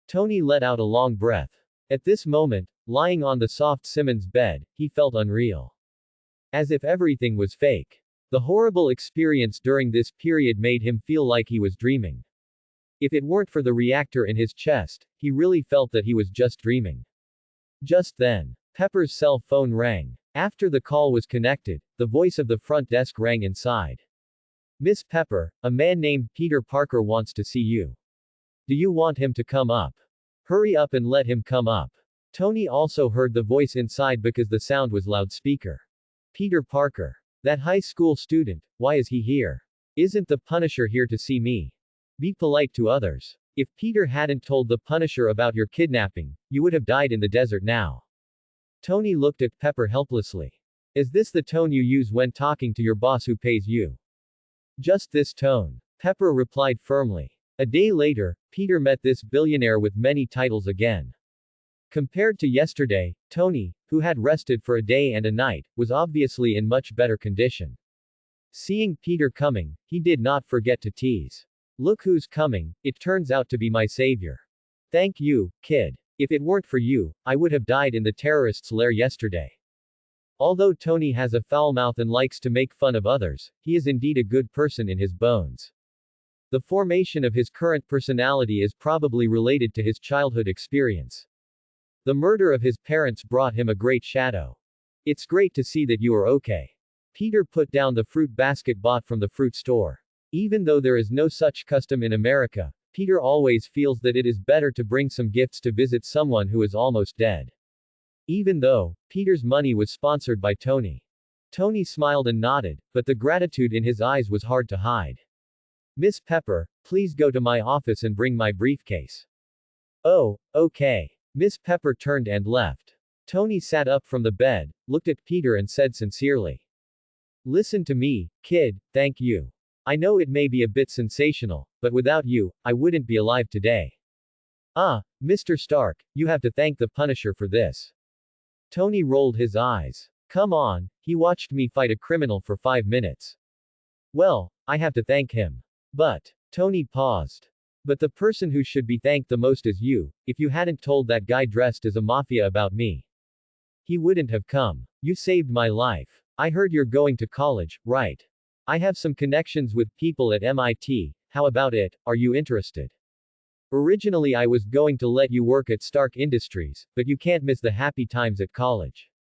Tony let out a long breath. At this moment, lying on the soft Simmons bed, he felt unreal. As if everything was fake. The horrible experience during this period made him feel like he was dreaming. If it weren't for the reactor in his chest, he really felt that he was just dreaming. Just then, Pepper's cell phone rang. After the call was connected, the voice of the front desk rang inside. Miss Pepper, a man named Peter Parker wants to see you. Do you want him to come up? Hurry up and let him come up. Tony also heard the voice inside because the sound was loudspeaker. Peter Parker. That high school student, why is he here? Isn't the Punisher here to see me? Be polite to others. If Peter hadn't told the Punisher about your kidnapping, you would have died in the desert now. Tony looked at Pepper helplessly. Is this the tone you use when talking to your boss who pays you? Just this tone. Pepper replied firmly. A day later, Peter met this billionaire with many titles again. Compared to yesterday, Tony, who had rested for a day and a night, was obviously in much better condition. Seeing Peter coming, he did not forget to tease. Look who's coming, it turns out to be my savior. Thank you, kid. If it weren't for you, I would have died in the terrorists' lair yesterday. Although Tony has a foul mouth and likes to make fun of others, he is indeed a good person in his bones. The formation of his current personality is probably related to his childhood experience. The murder of his parents brought him a great shadow. It's great to see that you are okay. Peter put down the fruit basket bought from the fruit store. Even though there is no such custom in America, Peter always feels that it is better to bring some gifts to visit someone who is almost dead. Even though Peter's money was sponsored by Tony. Tony smiled and nodded, but the gratitude in his eyes was hard to hide. Miss Pepper, please go to my office and bring my briefcase. Oh, okay. Miss Pepper turned and left. Tony sat up from the bed, looked at Peter and said sincerely. Listen to me, kid, thank you. I know it may be a bit sensational, but without you, I wouldn't be alive today. Ah, Mr. Stark, you have to thank the Punisher for this. Tony rolled his eyes. Come on, he watched me fight a criminal for 5 minutes. Well, I have to thank him. But, Tony paused. But the person who should be thanked the most is you. If you hadn't told that guy dressed as a mafia about me, he wouldn't have come. You saved my life. I heard you're going to college, right? I have some connections with people at MIT, how about it, are you interested? Originally I was going to let you work at Stark Industries, but you can't miss the happy times at college.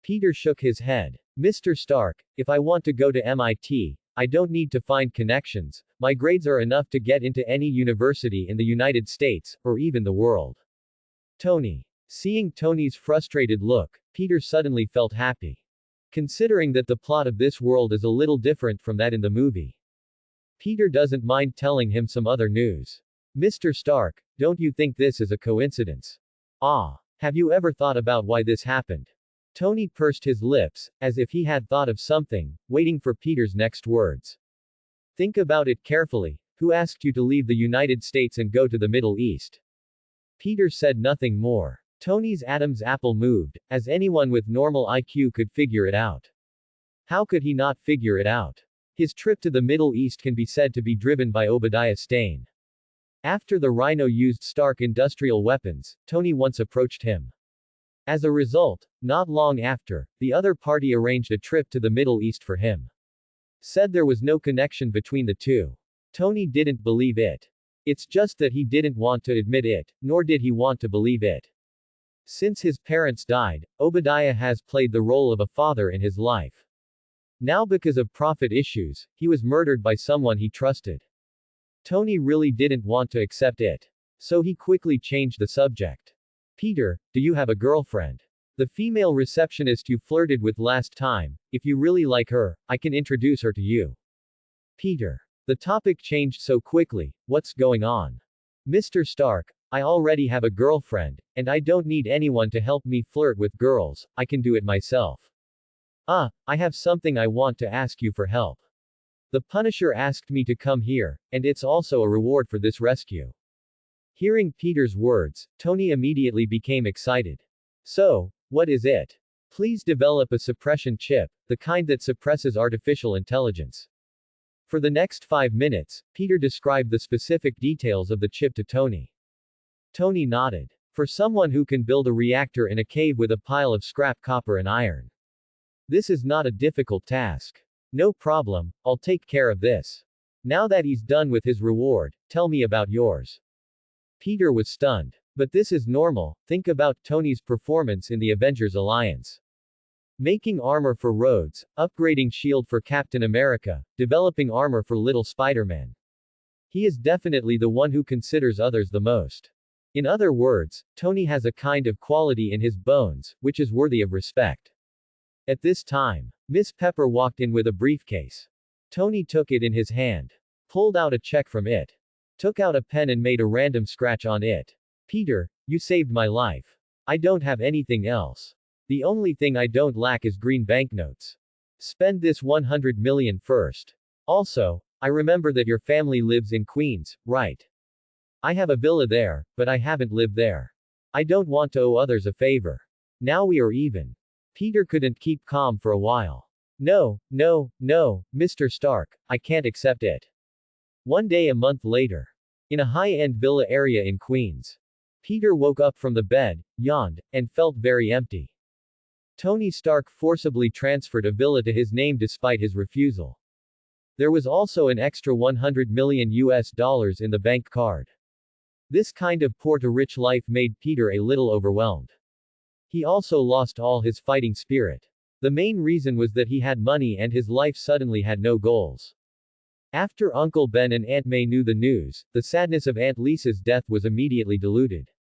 Peter shook his head. Mr. Stark, if I want to go to MIT, I don't need to find connections, my grades are enough to get into any university in the United States, or even the world. Tony. Seeing Tony's frustrated look, Peter suddenly felt happy. Considering that the plot of this world is a little different from that in the movie. Peter doesn't mind telling him some other news. Mr. Stark, don't you think this is a coincidence? Ah. Have you ever thought about why this happened? Tony pursed his lips, as if he had thought of something, waiting for Peter's next words. Think about it carefully. Who asked you to leave the United States and go to the Middle East? Peter said nothing more. Tony's Adam's apple moved, as anyone with normal IQ could figure it out. How could he not figure it out? His trip to the Middle East can be said to be driven by Obadiah Stane. After the Rhino used Stark industrial weapons, Tony once approached him. As a result, not long after, the other party arranged a trip to the Middle East for him. Said there was no connection between the two. Tony didn't believe it. It's just that he didn't want to admit it, nor did he want to believe it. Since his parents died, Obadiah has played the role of a father in his life. Now because of profit issues, he was murdered by someone he trusted. Tony really didn't want to accept it. So he quickly changed the subject. Peter, do you have a girlfriend? The female receptionist you flirted with last time, if you really like her, I can introduce her to you. Peter. The topic changed so quickly, what's going on? Mr. Stark, I already have a girlfriend, and I don't need anyone to help me flirt with girls, I can do it myself. Ah, I have something I want to ask you for help. The Punisher asked me to come here, and it's also a reward for this rescue. Hearing Peter's words, Tony immediately became excited. So, what is it? Please develop a suppression chip, the kind that suppresses artificial intelligence. For the next 5 minutes, Peter described the specific details of the chip to Tony. Tony nodded. For someone who can build a reactor in a cave with a pile of scrap copper and iron, this is not a difficult task. No problem, I'll take care of this. Now that he's done with his reward, tell me about yours. Peter was stunned. But this is normal, think about Tony's performance in the Avengers Alliance. Making armor for Rhodes, upgrading shield for Captain America, developing armor for little Spider-Man. He is definitely the one who considers others the most. In other words, Tony has a kind of quality in his bones, which is worthy of respect. At this time, Miss Pepper walked in with a briefcase. Tony took it in his hand, pulled out a check from it, took out a pen and made a random scratch on it. Peter, you saved my life. I don't have anything else. The only thing I don't lack is green banknotes. Spend this 100 million first. Also, I remember that your family lives in Queens, right? I have a villa there, but I haven't lived there. I don't want to owe others a favor. Now we are even. Peter couldn't keep calm for a while. No, Mr. Stark, I can't accept it. One day a month later. In a high-end villa area in Queens. Peter woke up from the bed, yawned, and felt very empty. Tony Stark forcibly transferred a villa to his name despite his refusal. There was also an extra $100 million in the bank card. This kind of poor-to-rich life made Peter a little overwhelmed. He also lost all his fighting spirit. The main reason was that he had money and his life suddenly had no goals. After Uncle Ben and Aunt May knew the news, the sadness of Aunt Lisa's death was immediately diluted.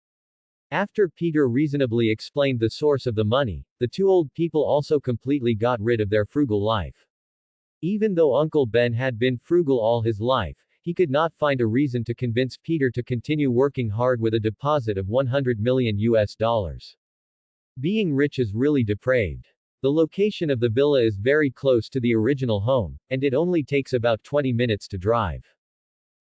After Peter reasonably explained the source of the money, the two old people also completely got rid of their frugal life. Even though Uncle Ben had been frugal all his life, he could not find a reason to convince Peter to continue working hard with a deposit of $100 million. Being rich is really depraved. The location of the villa is very close to the original home, and it only takes about 20 minutes to drive.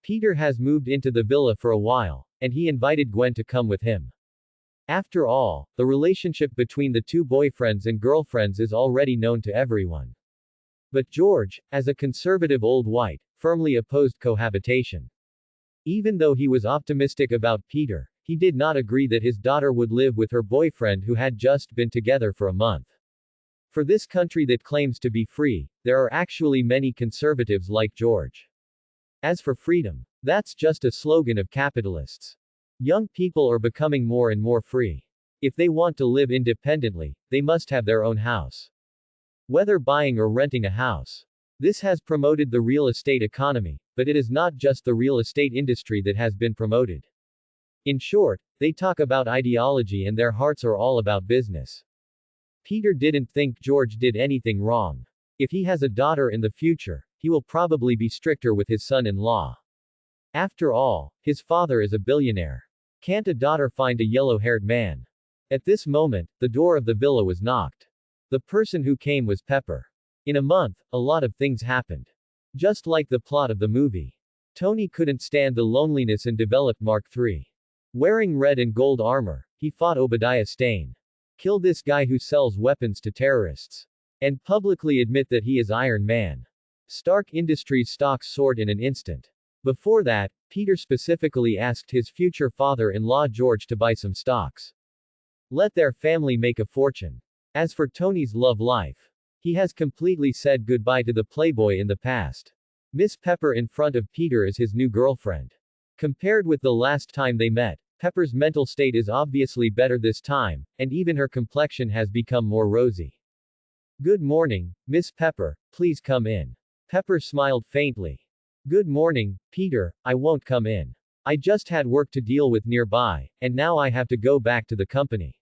Peter has moved into the villa for a while, and he invited Gwen to come with him. After all, the relationship between the two boyfriends and girlfriends is already known to everyone. But George, as a conservative old white, firmly opposed cohabitation. Even though he was optimistic about Peter, he did not agree that his daughter would live with her boyfriend who had just been together for a month. For this country that claims to be free, there are actually many conservatives like George. As for freedom, that's just a slogan of capitalists. Young people are becoming more and more free. If they want to live independently, they must have their own house. Whether buying or renting a house. This has promoted the real estate economy, but it is not just the real estate industry that has been promoted. In short, they talk about ideology and their hearts are all about business. Peter didn't think George did anything wrong. If he has a daughter in the future, he will probably be stricter with his son-in-law. After all, his father is a billionaire. Can't a daughter find a yellow-haired man? At this moment, the door of the villa was knocked. The person who came was Pepper. In a month, a lot of things happened. Just like the plot of the movie. Tony couldn't stand the loneliness and developed Mark III. Wearing red and gold armor, he fought Obadiah Stane. Kill this guy who sells weapons to terrorists. And publicly admit that he is Iron Man. Stark Industries stocks soared in an instant. Before that, Peter specifically asked his future father-in-law George to buy some stocks. Let their family make a fortune. As for Tony's love life, he has completely said goodbye to the playboy in the past. Miss Pepper in front of Peter is his new girlfriend. Compared with the last time they met, Pepper's mental state is obviously better this time, and even her complexion has become more rosy. Good morning, Miss Pepper, please come in. Pepper smiled faintly. Good morning, Peter, I won't come in. I just had work to deal with nearby, and now I have to go back to the company.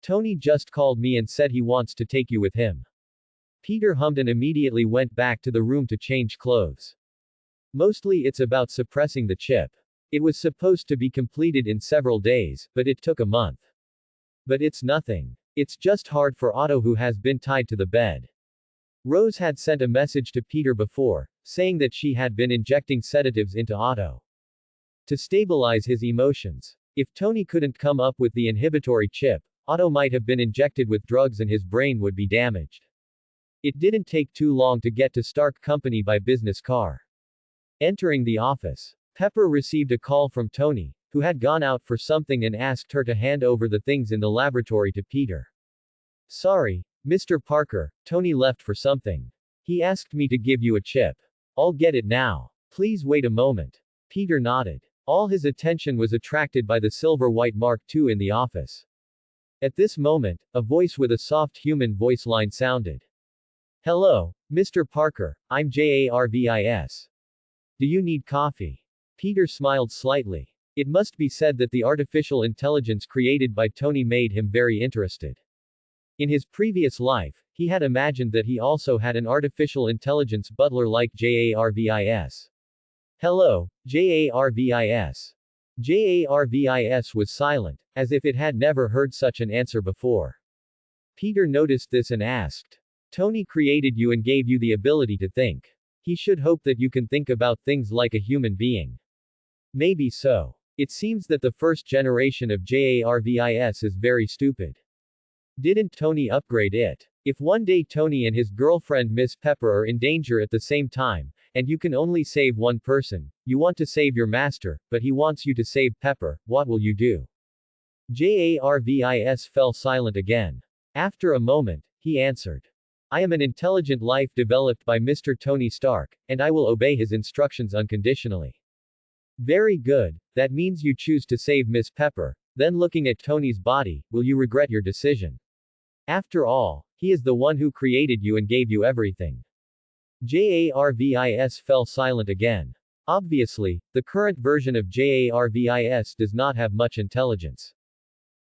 Tony just called me and said he wants to take you with him. Peter hummed and immediately went back to the room to change clothes. Mostly it's about suppressing the chip. It was supposed to be completed in several days, but it took a month. But it's nothing. It's just hard for Otto who has been tied to the bed. Rose had sent a message to Peter before, saying that she had been injecting sedatives into Otto to stabilize his emotions. If Tony couldn't come up with the inhibitory chip, Otto might have been injected with drugs and his brain would be damaged. It didn't take too long to get to Stark Company by business car. Entering the office, Pepper received a call from Tony, who had gone out for something and asked her to hand over the things in the laboratory to Peter. Sorry, Mr. Parker, Tony left for something. He asked me to give you a chip. I'll get it now. Please wait a moment. Peter nodded. All his attention was attracted by the silver-white Mark II in the office. At this moment, a voice with a soft human voice line sounded. Hello, Mr. Parker, I'm Jarvis. Do you need coffee? Peter smiled slightly. It must be said that the artificial intelligence created by Tony made him very interested. In his previous life, he had imagined that he also had an artificial intelligence butler like Jarvis. Hello, Jarvis. Jarvis was silent, as if it had never heard such an answer before. Peter noticed this and asked. Tony created you and gave you the ability to think. He should hope that you can think about things like a human being. Maybe so. It seems that the first generation of Jarvis is very stupid. Didn't Tony upgrade it? If one day Tony and his girlfriend Miss Pepper are in danger at the same time, and you can only save one person, you want to save your master, but he wants you to save Pepper, what will you do? Jarvis fell silent again. After a moment, he answered. I am an intelligent life developed by Mr. Tony Stark, and I will obey his instructions unconditionally. Very good, that means you choose to save Miss Pepper, then looking at Tony's body, will you regret your decision? After all, he is the one who created you and gave you everything. Jarvis fell silent again. Obviously, the current version of Jarvis does not have much intelligence.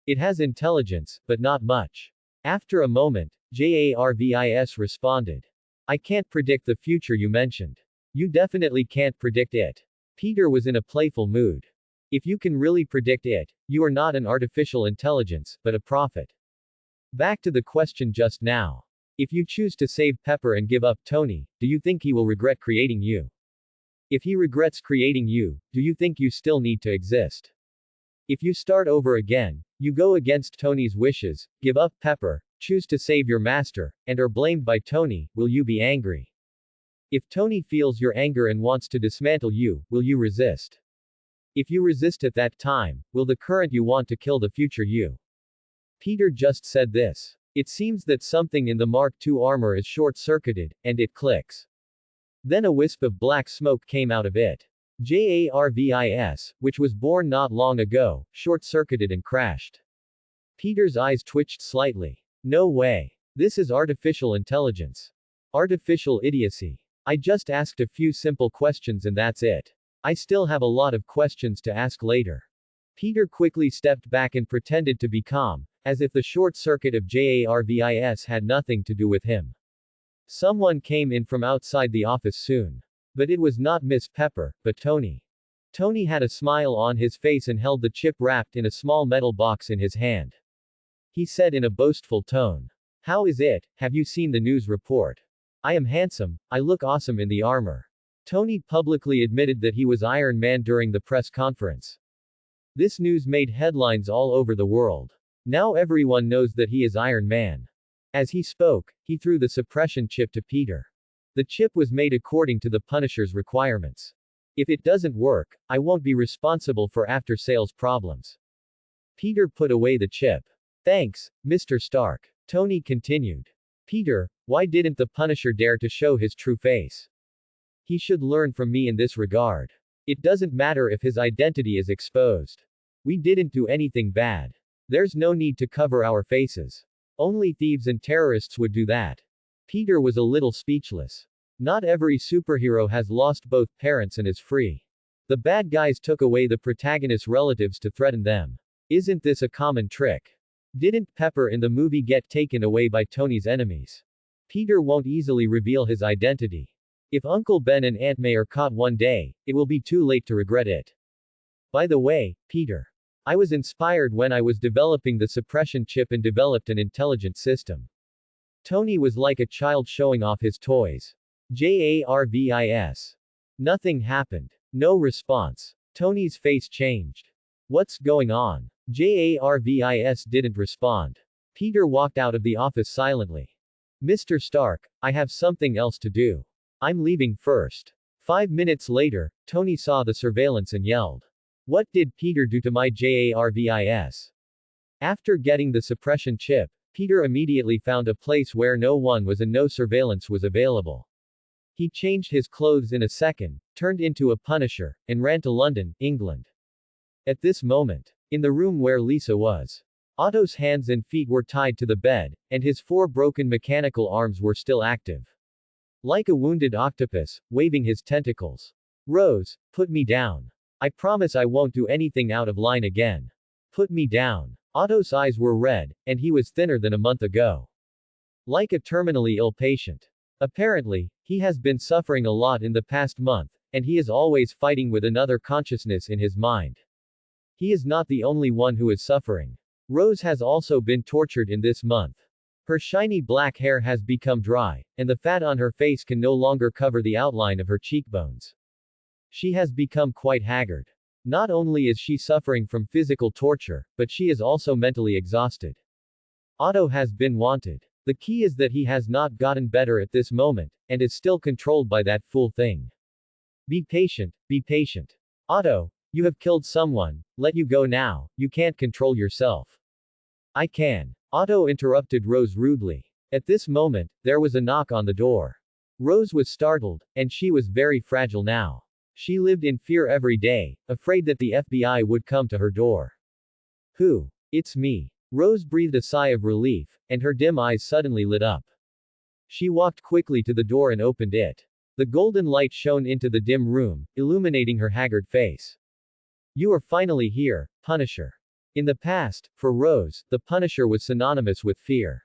It has intelligence, but not much. After a moment, Jarvis responded. I can't predict the future you mentioned. You definitely can't predict it. Peter was in a playful mood. If you can really predict it, you are not an artificial intelligence, but a prophet. Back to the question just now. If you choose to save Pepper and give up Tony, do you think he will regret creating you? If he regrets creating you, do you think you still need to exist? If you start over again, you go against Tony's wishes, give up Pepper, choose to save your master, and are blamed by Tony, will you be angry? If Tony feels your anger and wants to dismantle you, will you resist? If you resist at that time, will the current you want to kill the future you? Peter just said this. It seems that something in the Mark II armor is short-circuited, and it clicks. Then a wisp of black smoke came out of it. Jarvis, which was born not long ago, short-circuited and crashed. Peter's eyes twitched slightly. No way. This is artificial intelligence. Artificial idiocy. I just asked a few simple questions and that's it. I still have a lot of questions to ask later. Peter quickly stepped back and pretended to be calm, as if the short circuit of Jarvis had nothing to do with him. Someone came in from outside the office soon. But it was not Miss Pepper, but Tony. Tony had a smile on his face and held the chip wrapped in a small metal box in his hand. He said in a boastful tone. How is it? Have you seen the news report? I am handsome, I look awesome in the armor. Tony publicly admitted that he was Iron Man during the press conference. This news made headlines all over the world. Now everyone knows that he is Iron Man. As he spoke, he threw the suppression chip to Peter. The chip was made according to the Punisher's requirements. If it doesn't work, I won't be responsible for after-sales problems. Peter put away the chip. Thanks, Mr. Stark. Tony continued. Peter, why didn't the Punisher dare to show his true face? He should learn from me in this regard. It doesn't matter if his identity is exposed. We didn't do anything bad. There's no need to cover our faces. Only thieves and terrorists would do that. Peter was a little speechless. Not every superhero has lost both parents and is free. The bad guys took away the protagonist's relatives to threaten them. Isn't this a common trick? Didn't Pepper in the movie get taken away by Tony's enemies? Peter won't easily reveal his identity. If Uncle Ben and Aunt May are caught one day, it will be too late to regret it. By the way, Peter. I was inspired when I was developing the suppression chip and developed an intelligent system. Tony was like a child showing off his toys. Jarvis. Nothing happened. No response. Tony's face changed. What's going on? Jarvis didn't respond. Peter walked out of the office silently. Mr. Stark, I have something else to do. I'm leaving first. 5 minutes later, Tony saw the surveillance and yelled. What did Peter do to my JARVIS? After getting the suppression chip, Peter immediately found a place where no one was and no surveillance was available. He changed his clothes in a second, turned into a Punisher, and ran to London, England. At this moment, in the room where Lisa was, Otto's hands and feet were tied to the bed, and his 4 broken mechanical arms were still active. Like a wounded octopus, waving his tentacles. Rose, put me down. I promise I won't do anything out of line again. Put me down. Otto's eyes were red, and he was thinner than a month ago. Like a terminally ill patient. Apparently, he has been suffering a lot in the past month, and he is always fighting with another consciousness in his mind. He is not the only one who is suffering. Rose has also been tortured in this month. Her shiny black hair has become dry, and the fat on her face can no longer cover the outline of her cheekbones. She has become quite haggard. Not only is she suffering from physical torture, but she is also mentally exhausted. Otto has been wanted. The key is that he has not gotten better at this moment, and is still controlled by that fool thing. Be patient, be patient. Otto, you have killed someone, let you go now, you can't control yourself. I can. Otto interrupted Rose rudely. At this moment, there was a knock on the door. Rose was startled, and she was very fragile now. She lived in fear every day, afraid that the FBI would come to her door. Who? It's me. Rose breathed a sigh of relief, and her dim eyes suddenly lit up. She walked quickly to the door and opened it. The golden light shone into the dim room, illuminating her haggard face. You are finally here, Punisher. In the past, for Rose, the Punisher was synonymous with fear.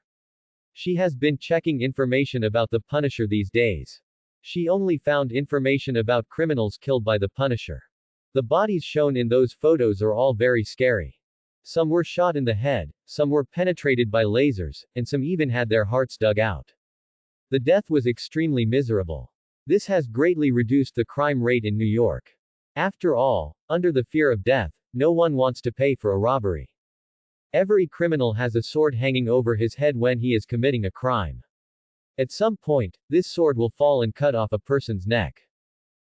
She has been checking information about the Punisher these days. She only found information about criminals killed by the Punisher. The bodies shown in those photos are all very scary. Some were shot in the head, some were penetrated by lasers, and some even had their hearts dug out. The death was extremely miserable. This has greatly reduced the crime rate in New York. After all, under the fear of death, no one wants to pay for a robbery. Every criminal has a sword hanging over his head when he is committing a crime. At some point, this sword will fall and cut off a person's neck.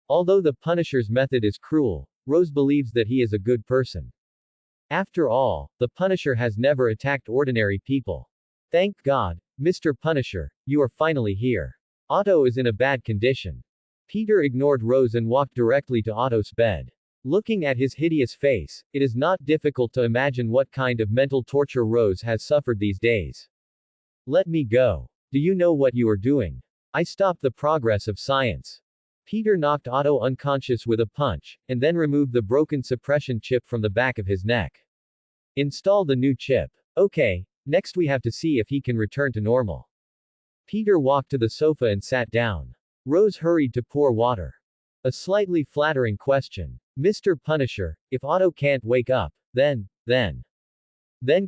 Although the Punisher's method is cruel, Rose believes that he is a good person. After all, the Punisher has never attacked ordinary people. Thank God, Mr. Punisher, you are finally here. Otto is in a bad condition. Peter ignored Rose and walked directly to Otto's bed. Looking at his hideous face, it is not difficult to imagine what kind of mental torture Rose has suffered these days. Let me go. Do you know what you are doing? I stopped the progress of science. Peter knocked Otto unconscious with a punch, and then removed the broken suppression chip from the back of his neck. Install the new chip. Okay, next we have to see if he can return to normal. Peter walked to the sofa and sat down. Rose hurried to pour water. A slightly flattering question. Mr. Punisher, if Otto can't wake up, then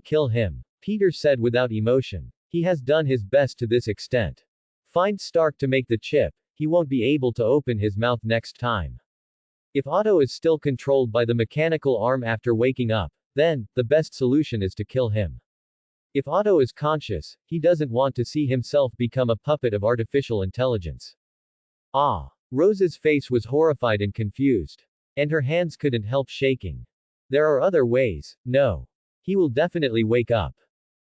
kill him. Peter said without emotion. He has done his best to this extent. Find Stark to make the chip, he won't be able to open his mouth next time. If Otto is still controlled by the mechanical arm after waking up, then, the best solution is to kill him. If Otto is conscious, he doesn't want to see himself become a puppet of artificial intelligence. Ah! Rose's face was horrified and confused. And her hands couldn't help shaking. There are other ways, no. He will definitely wake up.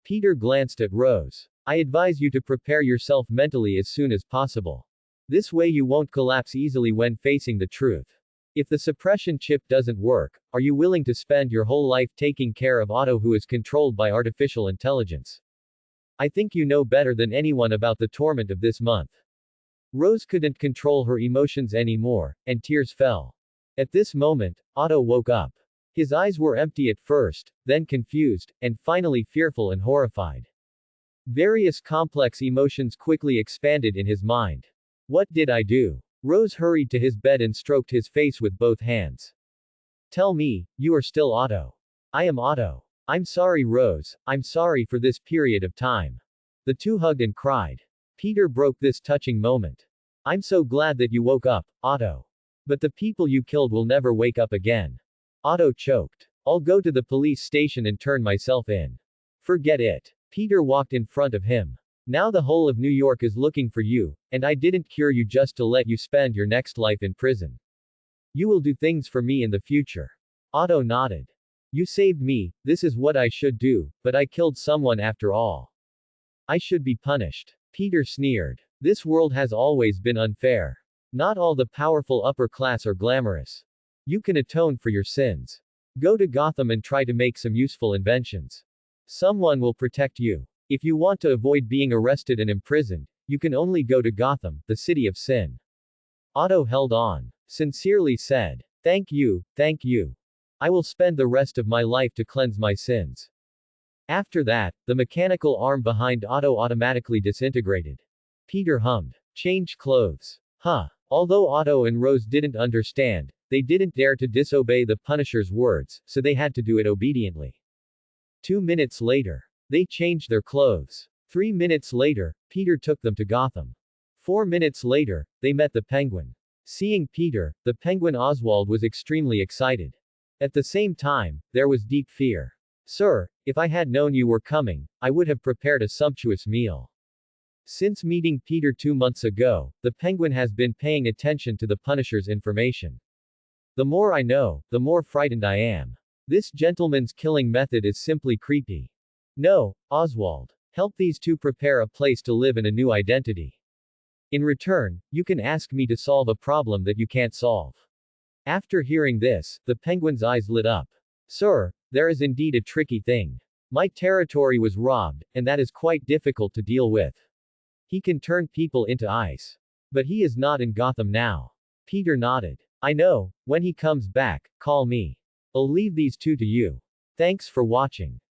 Peter glanced at Rose. I advise you to prepare yourself mentally as soon as possible. This way you won't collapse easily when facing the truth. If the suppression chip doesn't work, are you willing to spend your whole life taking care of Otto who is controlled by artificial intelligence? I think you know better than anyone about the torment of this month. Rose couldn't control her emotions anymore, and tears fell. At this moment, Otto woke up. His eyes were empty at first, then confused, and finally fearful and horrified. Various complex emotions quickly expanded in his mind. What did I do? Rose hurried to his bed and stroked his face with both hands. Tell me, you are still Otto. I am Otto. I'm sorry, Rose, I'm sorry for this period of time. The two hugged and cried. Peter broke this touching moment. I'm so glad that you woke up, Otto. But the people you killed will never wake up again. Otto choked. I'll go to the police station and turn myself in. Forget it. Peter walked in front of him. Now the whole of New York is looking for you, and I didn't cure you just to let you spend your next life in prison. You will do things for me in the future. Otto nodded. You saved me, this is what I should do, but I killed someone after all. I should be punished. Peter sneered. This world has always been unfair. Not all the powerful upper class are glamorous. You can atone for your sins. Go to Gotham and try to make some useful inventions. Someone will protect you. If you want to avoid being arrested and imprisoned, you can only go to Gotham, the city of sin. Otto held on. Sincerely said, thank you, thank you. I will spend the rest of my life to cleanse my sins. After that, the mechanical arm behind Otto automatically disintegrated. Peter hummed. Change clothes. Huh. Although Otto and Rose didn't understand, they didn't dare to disobey the Punisher's words, so they had to do it obediently. 2 minutes later, they changed their clothes. 3 minutes later, Peter took them to Gotham. 4 minutes later, they met the Penguin. Seeing Peter, the Penguin Oswald was extremely excited. At the same time, there was deep fear. Sir, if I had known you were coming, I would have prepared a sumptuous meal. Since meeting Peter 2 months ago, the Penguin has been paying attention to the Punisher's information. The more I know, the more frightened I am. This gentleman's killing method is simply creepy. No, Oswald. Help these two prepare a place to live in a new identity. In return, you can ask me to solve a problem that you can't solve. After hearing this, the Penguin's eyes lit up. Sir, there is indeed a tricky thing. My territory was robbed, and that is quite difficult to deal with. He can turn people into ice. But he is not in Gotham now. Peter nodded. I know, when he comes back, call me. I'll leave these two to you. Thanks for watching.